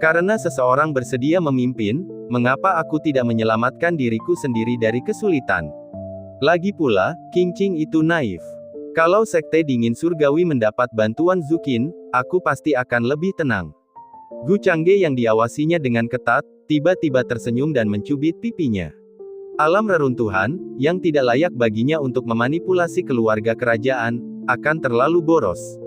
Karena seseorang bersedia memimpin, mengapa aku tidak menyelamatkan diriku sendiri dari kesulitan? Lagi pula, Qingqing itu naif. Kalau Sekte Dingin Surgawi mendapat bantuan Zhu Qin, aku pasti akan lebih tenang. Gu Changge yang diawasinya dengan ketat, tiba-tiba tersenyum dan mencubit pipinya. Alam reruntuhan, yang tidak layak baginya untuk memanipulasi keluarga kerajaan, akan terlalu boros.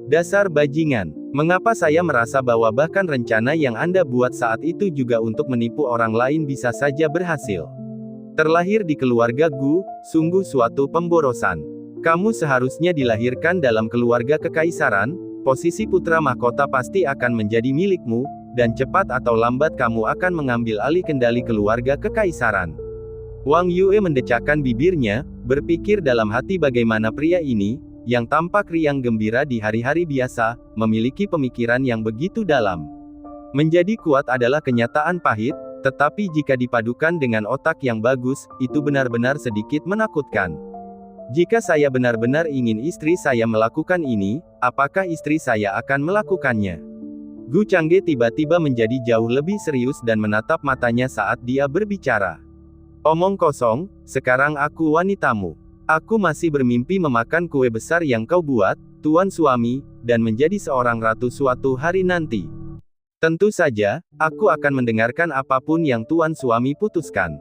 Dasar bajingan, mengapa saya merasa bahwa bahkan rencana yang Anda buat saat itu juga untuk menipu orang lain bisa saja berhasil? Terlahir di keluarga Gu, sungguh suatu pemborosan. Kamu seharusnya dilahirkan dalam keluarga kekaisaran, posisi putra mahkota pasti akan menjadi milikmu, dan cepat atau lambat kamu akan mengambil alih kendali keluarga kekaisaran. Wang Yue mendecakkan bibirnya, berpikir dalam hati bagaimana pria ini, yang tampak riang gembira di hari-hari biasa, memiliki pemikiran yang begitu dalam. Menjadi kuat adalah kenyataan pahit, tetapi jika dipadukan dengan otak yang bagus, itu benar-benar sedikit menakutkan. Jika saya benar-benar ingin istri saya melakukan ini, apakah istri saya akan melakukannya? Gu Changge tiba-tiba menjadi jauh lebih serius dan menatap matanya saat dia berbicara. Omong kosong, sekarang aku wanitamu. Aku masih bermimpi memakan kue besar yang kau buat, tuan suami, dan menjadi seorang ratu suatu hari nanti. Tentu saja, aku akan mendengarkan apapun yang tuan suami putuskan.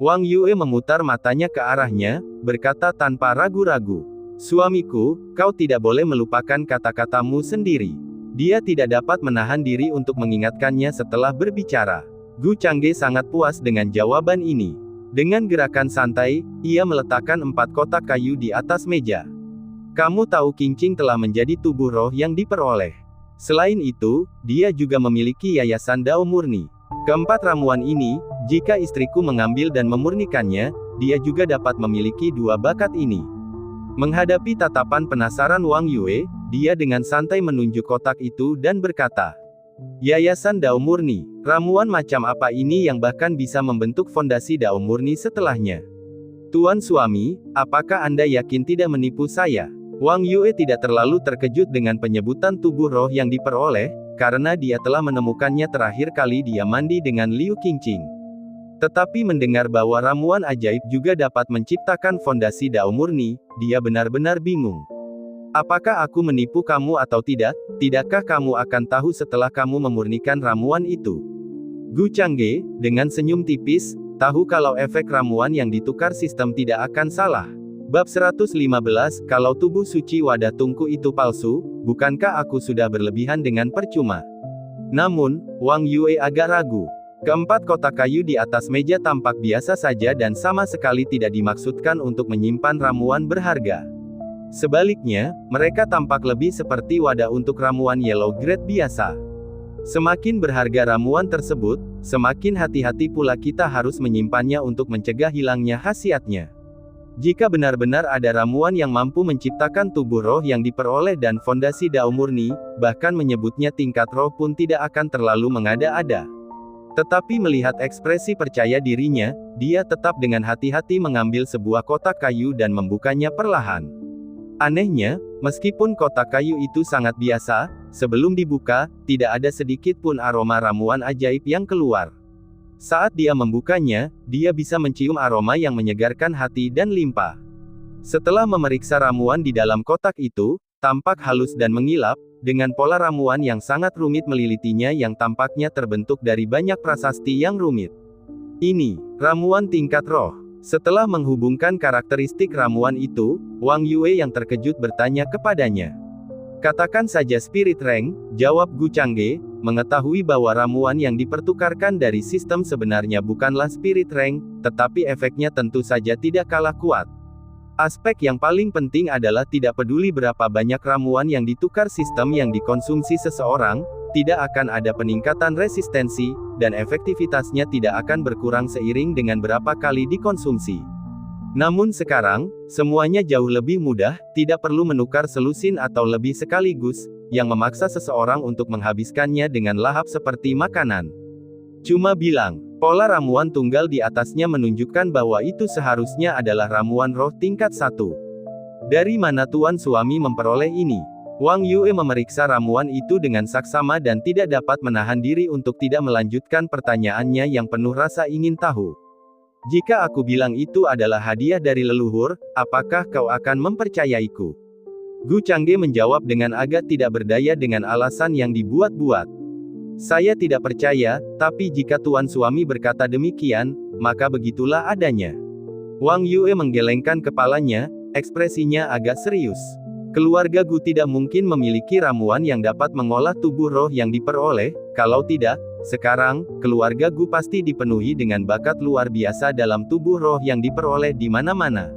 Wang Yue memutar matanya ke arahnya, berkata tanpa ragu-ragu. Suamiku, kau tidak boleh melupakan kata-katamu sendiri. Dia tidak dapat menahan diri untuk mengingatkannya setelah berbicara. Gu Changge sangat puas dengan jawaban ini. Dengan gerakan santai, ia meletakkan 4 kotak kayu di atas meja. Kamu tahu Qingqing telah menjadi tubuh roh yang diperoleh. Selain itu, dia juga memiliki yayasan Dao Murni. Keempat ramuan ini, jika istriku mengambil dan memurnikannya, dia juga dapat memiliki 2 bakat ini. Menghadapi tatapan penasaran Wang Yue, dia dengan santai menunjuk kotak itu dan berkata, Yayasan Dao Murni, ramuan macam apa ini yang bahkan bisa membentuk fondasi Dao Murni setelahnya? Tuan suami, apakah Anda yakin tidak menipu saya? Wang Yue tidak terlalu terkejut dengan penyebutan tubuh roh yang diperoleh, karena dia telah menemukannya terakhir kali dia mandi dengan Liu Qingqing. Tetapi mendengar bahwa ramuan ajaib juga dapat menciptakan fondasi Dao Murni, dia benar-benar bingung. Apakah aku menipu kamu atau tidak? Tidakkah kamu akan tahu setelah kamu memurnikan ramuan itu? Gu Changge, dengan senyum tipis, tahu kalau efek ramuan yang ditukar sistem tidak akan salah. Bab 115, kalau tubuh suci wadah tungku itu palsu, bukankah aku sudah berlebihan dengan percuma? Namun, Wang Yue agak ragu. Keempat kotak kayu di atas meja tampak biasa saja dan sama sekali tidak dimaksudkan untuk menyimpan ramuan berharga. Sebaliknya, mereka tampak lebih seperti wadah untuk ramuan yellow grade biasa. Semakin berharga ramuan tersebut, semakin hati-hati pula kita harus menyimpannya untuk mencegah hilangnya khasiatnya. Jika benar-benar ada ramuan yang mampu menciptakan tubuh roh yang diperoleh dan fondasi Dao Murni, bahkan menyebutnya tingkat roh pun tidak akan terlalu mengada-ada. Tetapi melihat ekspresi percaya dirinya, dia tetap dengan hati-hati mengambil sebuah kotak kayu dan membukanya perlahan. Anehnya, meskipun kotak kayu itu sangat biasa, sebelum dibuka, tidak ada sedikit pun aroma ramuan ajaib yang keluar. Saat dia membukanya, dia bisa mencium aroma yang menyegarkan hati dan limpa. Setelah memeriksa ramuan di dalam kotak itu, tampak halus dan mengilap, dengan pola ramuan yang sangat rumit melilitinya yang tampaknya terbentuk dari banyak prasasti yang rumit. Ini, ramuan tingkat roh. Setelah menghubungkan karakteristik ramuan itu, Wang Yue yang terkejut bertanya kepadanya. Katakan saja spirit rank, jawab Gu Changge, mengetahui bahwa ramuan yang dipertukarkan dari sistem sebenarnya bukanlah spirit rank, tetapi efeknya tentu saja tidak kalah kuat. Aspek yang paling penting adalah tidak peduli berapa banyak ramuan yang ditukar sistem yang dikonsumsi seseorang, tidak akan ada peningkatan resistensi, dan efektivitasnya tidak akan berkurang seiring dengan berapa kali dikonsumsi. Namun sekarang, semuanya jauh lebih mudah, tidak perlu menukar selusin atau lebih sekaligus, yang memaksa seseorang untuk menghabiskannya dengan lahap seperti makanan. Cuma bilang, pola ramuan tunggal di atasnya menunjukkan bahwa itu seharusnya adalah ramuan roh tingkat 1. Dari mana tuan suami memperoleh ini? Wang Yue memeriksa ramuan itu dengan saksama dan tidak dapat menahan diri untuk tidak melanjutkan pertanyaannya yang penuh rasa ingin tahu. Jika aku bilang itu adalah hadiah dari leluhur, apakah kau akan mempercayaiku? Gu Changge menjawab dengan agak tidak berdaya dengan alasan yang dibuat-buat. Saya tidak percaya, tapi jika tuan suami berkata demikian, maka begitulah adanya. Wang Yue menggelengkan kepalanya, ekspresinya agak serius. Keluarga Gu tidak mungkin memiliki ramuan yang dapat mengolah tubuh roh yang diperoleh, kalau tidak, sekarang, keluarga Gu pasti dipenuhi dengan bakat luar biasa dalam tubuh roh yang diperoleh di mana-mana.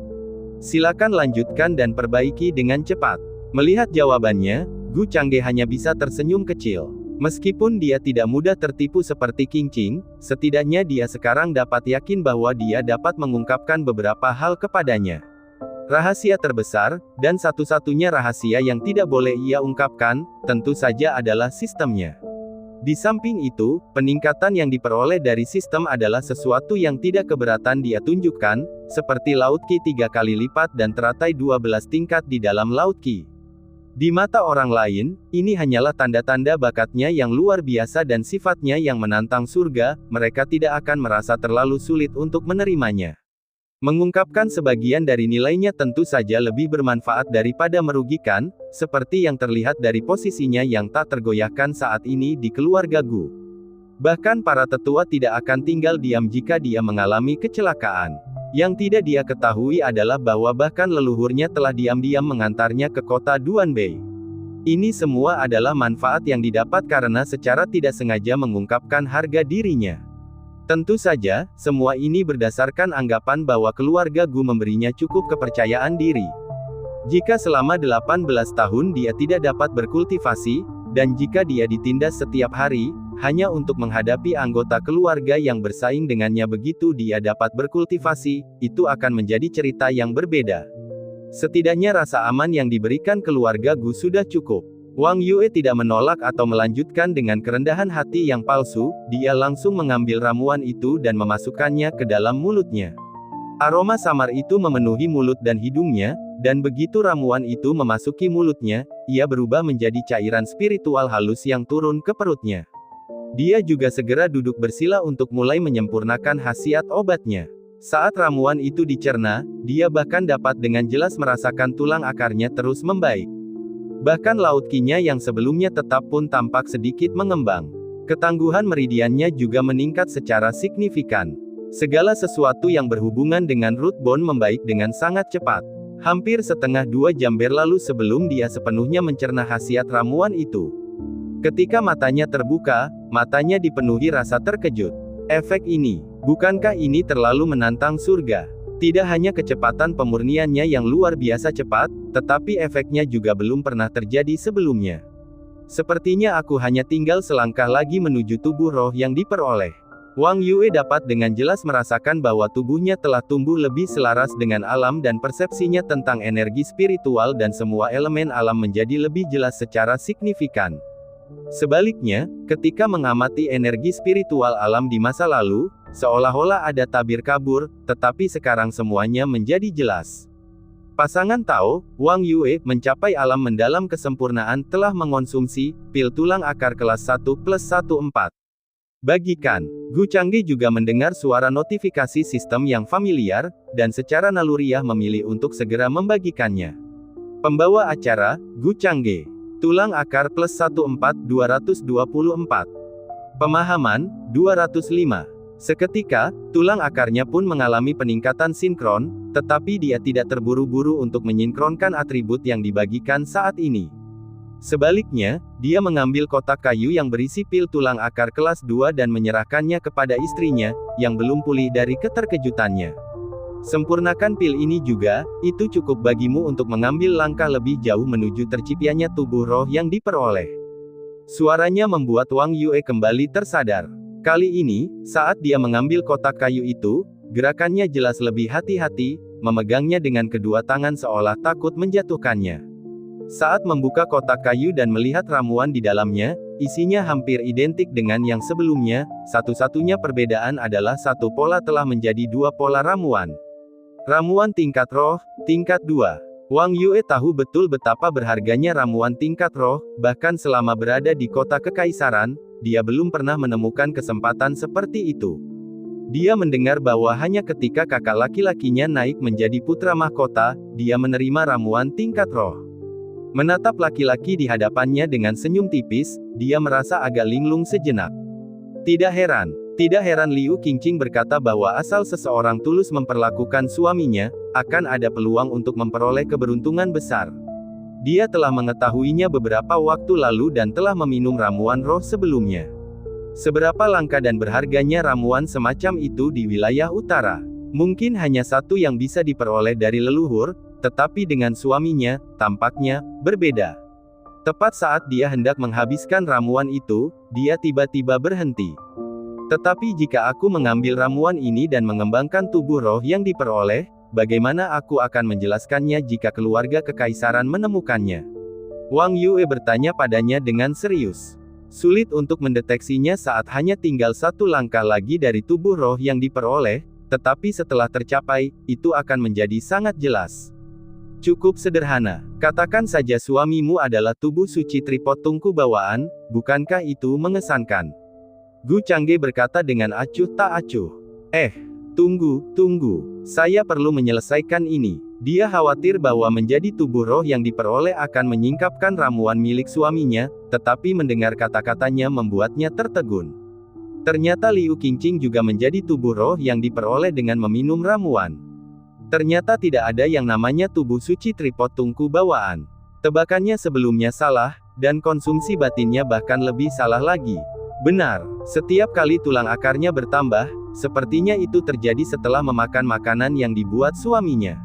Silakan lanjutkan dan perbaiki dengan cepat. Melihat jawabannya, Gu Changge hanya bisa tersenyum kecil. Meskipun dia tidak mudah tertipu seperti Qingqing, setidaknya dia sekarang dapat yakin bahwa dia dapat mengungkapkan beberapa hal kepadanya. Rahasia terbesar, dan satu-satunya rahasia yang tidak boleh ia ungkapkan, tentu saja adalah sistemnya. Di samping itu, peningkatan yang diperoleh dari sistem adalah sesuatu yang tidak keberatan dia tunjukkan, seperti Laut Qi 3 kali lipat dan teratai 12 tingkat di dalam Laut Qi. Di mata orang lain, ini hanyalah tanda-tanda bakatnya yang luar biasa dan sifatnya yang menantang surga, mereka tidak akan merasa terlalu sulit untuk menerimanya. Mengungkapkan sebagian dari nilainya tentu saja lebih bermanfaat daripada merugikan, seperti yang terlihat dari posisinya yang tak tergoyahkan saat ini di keluarga Gu. Bahkan para tetua tidak akan tinggal diam jika dia mengalami kecelakaan. Yang tidak dia ketahui adalah bahwa bahkan leluhurnya telah diam-diam mengantarnya ke kota Duanbei. Ini semua adalah manfaat yang didapat karena secara tidak sengaja mengungkapkan harga dirinya. Tentu saja, semua ini berdasarkan anggapan bahwa keluarga Gu memberinya cukup kepercayaan diri. Jika selama 18 tahun dia tidak dapat berkultivasi, dan jika dia ditindas setiap hari, hanya untuk menghadapi anggota keluarga yang bersaing dengannya begitu dia dapat berkultivasi, itu akan menjadi cerita yang berbeda. Setidaknya rasa aman yang diberikan keluarga Gu sudah cukup. Wang Yue tidak menolak atau melanjutkan dengan kerendahan hati yang palsu, dia langsung mengambil ramuan itu dan memasukkannya ke dalam mulutnya. Aroma samar itu memenuhi mulut dan hidungnya, dan begitu ramuan itu memasuki mulutnya, ia berubah menjadi cairan spiritual halus yang turun ke perutnya. Dia juga segera duduk bersila untuk mulai menyempurnakan khasiat obatnya. Saat ramuan itu dicerna, dia bahkan dapat dengan jelas merasakan tulang akarnya terus membaik. Bahkan Laut Qi-nya yang sebelumnya tetap pun tampak sedikit mengembang. Ketangguhan meridiannya juga meningkat secara signifikan. Segala sesuatu yang berhubungan dengan root bone membaik dengan sangat cepat. Hampir setengah 2 jam berlalu sebelum dia sepenuhnya mencerna khasiat ramuan itu. Ketika matanya terbuka, matanya dipenuhi rasa terkejut. Efek ini, bukankah ini terlalu menantang surga? Tidak hanya kecepatan pemurniannya yang luar biasa cepat, tetapi efeknya juga belum pernah terjadi sebelumnya. Sepertinya aku hanya tinggal selangkah lagi menuju tubuh roh yang diperoleh. Wang Yue dapat dengan jelas merasakan bahwa tubuhnya telah tumbuh lebih selaras dengan alam dan persepsinya tentang energi spiritual dan semua elemen alam menjadi lebih jelas secara signifikan. Sebaliknya, ketika mengamati energi spiritual alam di masa lalu, seolah-olah ada tabir kabur, tetapi sekarang semuanya menjadi jelas. Pasangan Tao, Wang Yue, mencapai alam mendalam kesempurnaan telah mengonsumsi pil tulang akar kelas 1+1/4. Bagikan, Gu Changge juga mendengar suara notifikasi sistem yang familiar, dan secara naluriah memilih untuk segera membagikannya. Pembawa acara, Gu Changge. Tulang akar +1/4 224. Pemahaman, 205. Seketika, tulang akarnya pun mengalami peningkatan sinkron, tetapi dia tidak terburu-buru untuk menyinkronkan atribut yang dibagikan saat ini. Sebaliknya, dia mengambil kotak kayu yang berisi pil tulang akar kelas 2 dan menyerahkannya kepada istrinya, yang belum pulih dari keterkejutannya. Sempurnakan pil ini juga, itu cukup bagimu untuk mengambil langkah lebih jauh menuju terciptanya tubuh roh yang diperoleh. Suaranya membuat Wang Yue kembali tersadar. Kali ini, saat dia mengambil kotak kayu itu, gerakannya jelas lebih hati-hati, memegangnya dengan kedua tangan seolah takut menjatuhkannya. Saat membuka kotak kayu dan melihat ramuan di dalamnya, isinya hampir identik dengan yang sebelumnya, satu-satunya perbedaan adalah satu pola telah menjadi 2 pola ramuan. Ramuan tingkat roh, tingkat 2. Wang Yue tahu betul betapa berharganya ramuan tingkat roh, bahkan selama berada di kota kekaisaran, dia belum pernah menemukan kesempatan seperti itu. Dia mendengar bahwa hanya ketika kakak laki-lakinya naik menjadi putra mahkota, dia menerima ramuan tingkat roh. Menatap laki-laki di hadapannya dengan senyum tipis, dia merasa agak linglung sejenak. Tidak heran Liu Qingqing berkata bahwa asal seseorang tulus memperlakukan suaminya, akan ada peluang untuk memperoleh keberuntungan besar. Dia telah mengetahuinya beberapa waktu lalu dan telah meminum ramuan roh sebelumnya. Seberapa langka dan berharganya ramuan semacam itu di wilayah utara? Mungkin hanya satu yang bisa diperoleh dari leluhur, tetapi dengan suaminya, tampaknya berbeda. Tepat saat dia hendak menghabiskan ramuan itu, dia tiba-tiba berhenti. Tetapi jika aku mengambil ramuan ini dan mengembangkan tubuh roh yang diperoleh, bagaimana aku akan menjelaskannya jika keluarga kekaisaran menemukannya? Wang Yue bertanya padanya dengan serius. Sulit untuk mendeteksinya saat hanya tinggal satu langkah lagi dari tubuh roh yang diperoleh, tetapi setelah tercapai, itu akan menjadi sangat jelas. Cukup sederhana. Katakan saja suamimu adalah tubuh suci tripod tungku bawaan, bukankah itu mengesankan? Gu Changge berkata dengan acuh tak acuh. Tunggu. Saya perlu menyelesaikan ini. Dia khawatir bahwa menjadi tubuh roh yang diperoleh akan menyingkapkan ramuan milik suaminya, tetapi mendengar kata-katanya membuatnya tertegun. Ternyata Liu Qingqing juga menjadi tubuh roh yang diperoleh dengan meminum ramuan. Ternyata tidak ada yang namanya tubuh suci tripod tungku bawaan. Tebakannya sebelumnya salah, dan konsumsi batinnya bahkan lebih salah lagi. Benar, setiap kali tulang akarnya bertambah, sepertinya itu terjadi setelah memakan makanan yang dibuat suaminya.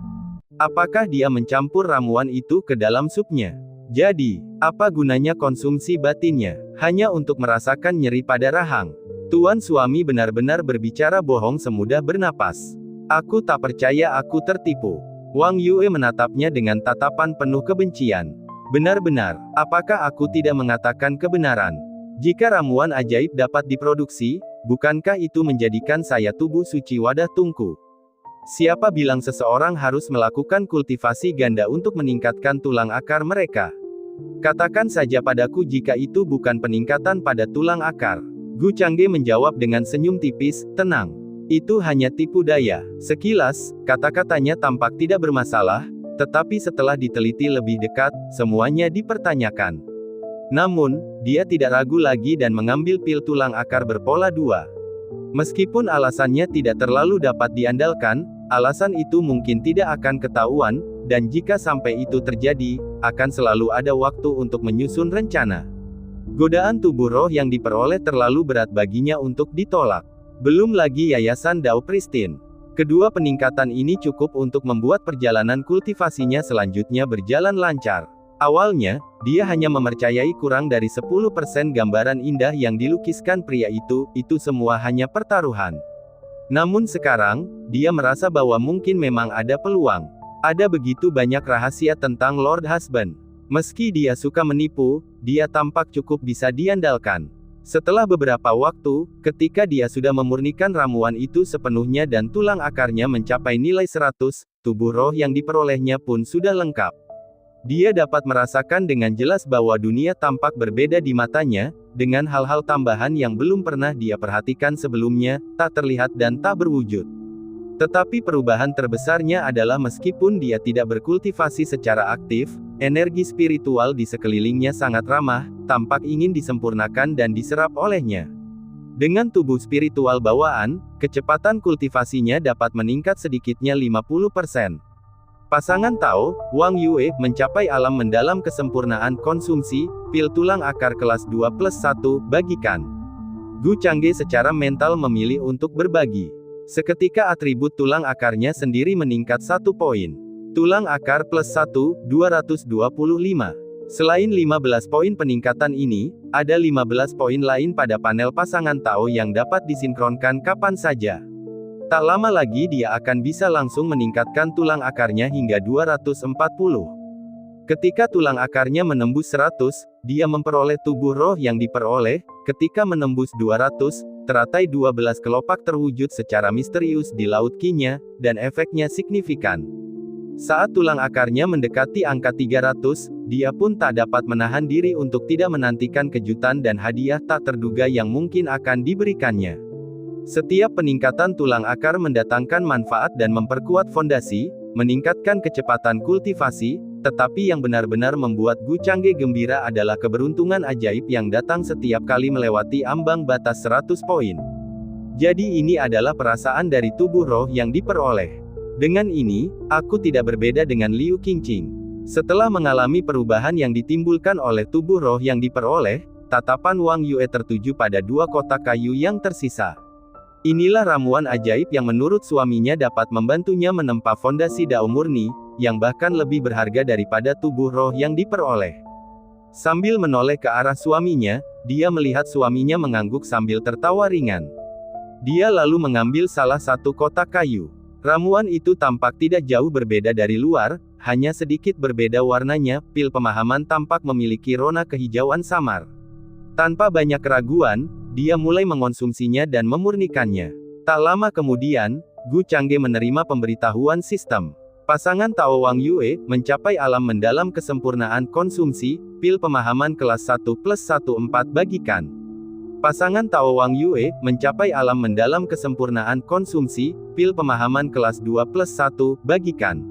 Apakah dia mencampur ramuan itu ke dalam supnya? Jadi, apa gunanya konsumsi batinnya? Hanya untuk merasakan nyeri pada rahang. Tuan suami benar-benar berbicara bohong semudah bernapas. Aku tak percaya aku tertipu. Wang Yue menatapnya dengan tatapan penuh kebencian. Benar-benar, apakah aku tidak mengatakan kebenaran? Jika ramuan ajaib dapat diproduksi, bukankah itu menjadikan saya tubuh suci wadah tungku? Siapa bilang seseorang harus melakukan kultivasi ganda untuk meningkatkan tulang akar mereka? Katakan saja padaku jika itu bukan peningkatan pada tulang akar. Gu Changge menjawab dengan senyum tipis, tenang. Itu hanya tipu daya. Sekilas, kata-katanya tampak tidak bermasalah, tetapi setelah diteliti lebih dekat, semuanya dipertanyakan. Namun, dia tidak ragu lagi dan mengambil pil tulang akar berpola 2. Meskipun alasannya tidak terlalu dapat diandalkan, alasan itu mungkin tidak akan ketahuan, dan jika sampai itu terjadi, akan selalu ada waktu untuk menyusun rencana. Godaan tubuh roh yang diperoleh terlalu berat baginya untuk ditolak. Belum lagi yayasan Dao Pristine. Kedua peningkatan ini cukup untuk membuat perjalanan kultivasinya selanjutnya berjalan lancar. Awalnya, dia hanya mempercayai kurang dari 10% gambaran indah yang dilukiskan pria itu semua hanya pertaruhan. Namun sekarang, dia merasa bahwa mungkin memang ada peluang. Ada begitu banyak rahasia tentang Lord Husband. Meski dia suka menipu, dia tampak cukup bisa diandalkan. Setelah beberapa waktu, ketika dia sudah memurnikan ramuan itu sepenuhnya dan tulang akarnya mencapai nilai 100, tubuh roh yang diperolehnya pun sudah lengkap. Dia dapat merasakan dengan jelas bahwa dunia tampak berbeda di matanya, dengan hal-hal tambahan yang belum pernah dia perhatikan sebelumnya, tak terlihat dan tak berwujud. Tetapi perubahan terbesarnya adalah meskipun dia tidak berkultivasi secara aktif, energi spiritual di sekelilingnya sangat ramah, tampak ingin disempurnakan dan diserap olehnya. Dengan tubuh spiritual bawaan, kecepatan kultivasinya dapat meningkat sedikitnya 50%. Pasangan Tao, Wang Yue, mencapai alam mendalam kesempurnaan konsumsi, pil tulang akar kelas 2+1, bagikan. Gu Changge secara mental memilih untuk berbagi. Seketika atribut tulang akarnya sendiri meningkat 1 poin. Tulang akar plus 1, 225. Selain 15 poin peningkatan ini, ada 15 poin lain pada panel pasangan Tao yang dapat disinkronkan kapan saja. Tak lama lagi dia akan bisa langsung meningkatkan tulang akarnya hingga 240. Ketika tulang akarnya menembus 100, dia memperoleh tubuh roh yang diperoleh. Ketika menembus 200, teratai 12 kelopak terwujud secara misterius di laut Qi-nya, dan efeknya signifikan. Saat tulang akarnya mendekati angka 300, dia pun tak dapat menahan diri untuk tidak menantikan kejutan dan hadiah tak terduga yang mungkin akan diberikannya. Setiap peningkatan tulang akar mendatangkan manfaat dan memperkuat fondasi, meningkatkan kecepatan kultivasi, tetapi yang benar-benar membuat Gu Changge gembira adalah keberuntungan ajaib yang datang setiap kali melewati ambang batas 100 poin. Jadi ini adalah perasaan dari tubuh roh yang diperoleh. Dengan ini, aku tidak berbeda dengan Liu Qingqing. Setelah mengalami perubahan yang ditimbulkan oleh tubuh roh yang diperoleh, tatapan Wang Yue tertuju pada 2 kotak kayu yang tersisa. Inilah ramuan ajaib yang menurut suaminya dapat membantunya menempa fondasi Dao murni, yang bahkan lebih berharga daripada tubuh roh yang diperoleh. Sambil menoleh ke arah suaminya, dia melihat suaminya mengangguk sambil tertawa ringan. Dia lalu mengambil salah satu kotak kayu. Ramuan itu tampak tidak jauh berbeda dari luar, hanya sedikit berbeda warnanya. Pil pemahaman tampak memiliki rona kehijauan samar. Tanpa banyak keraguan, dia mulai mengonsumsinya dan memurnikannya. Tak lama kemudian, Gu Changge menerima pemberitahuan sistem. Pasangan Tao Wang Yue mencapai alam mendalam kesempurnaan konsumsi, pil pemahaman kelas 1+1/4 bagikan. Pasangan Tao Wang Yue mencapai alam mendalam kesempurnaan konsumsi, pil pemahaman kelas 2+1 bagikan.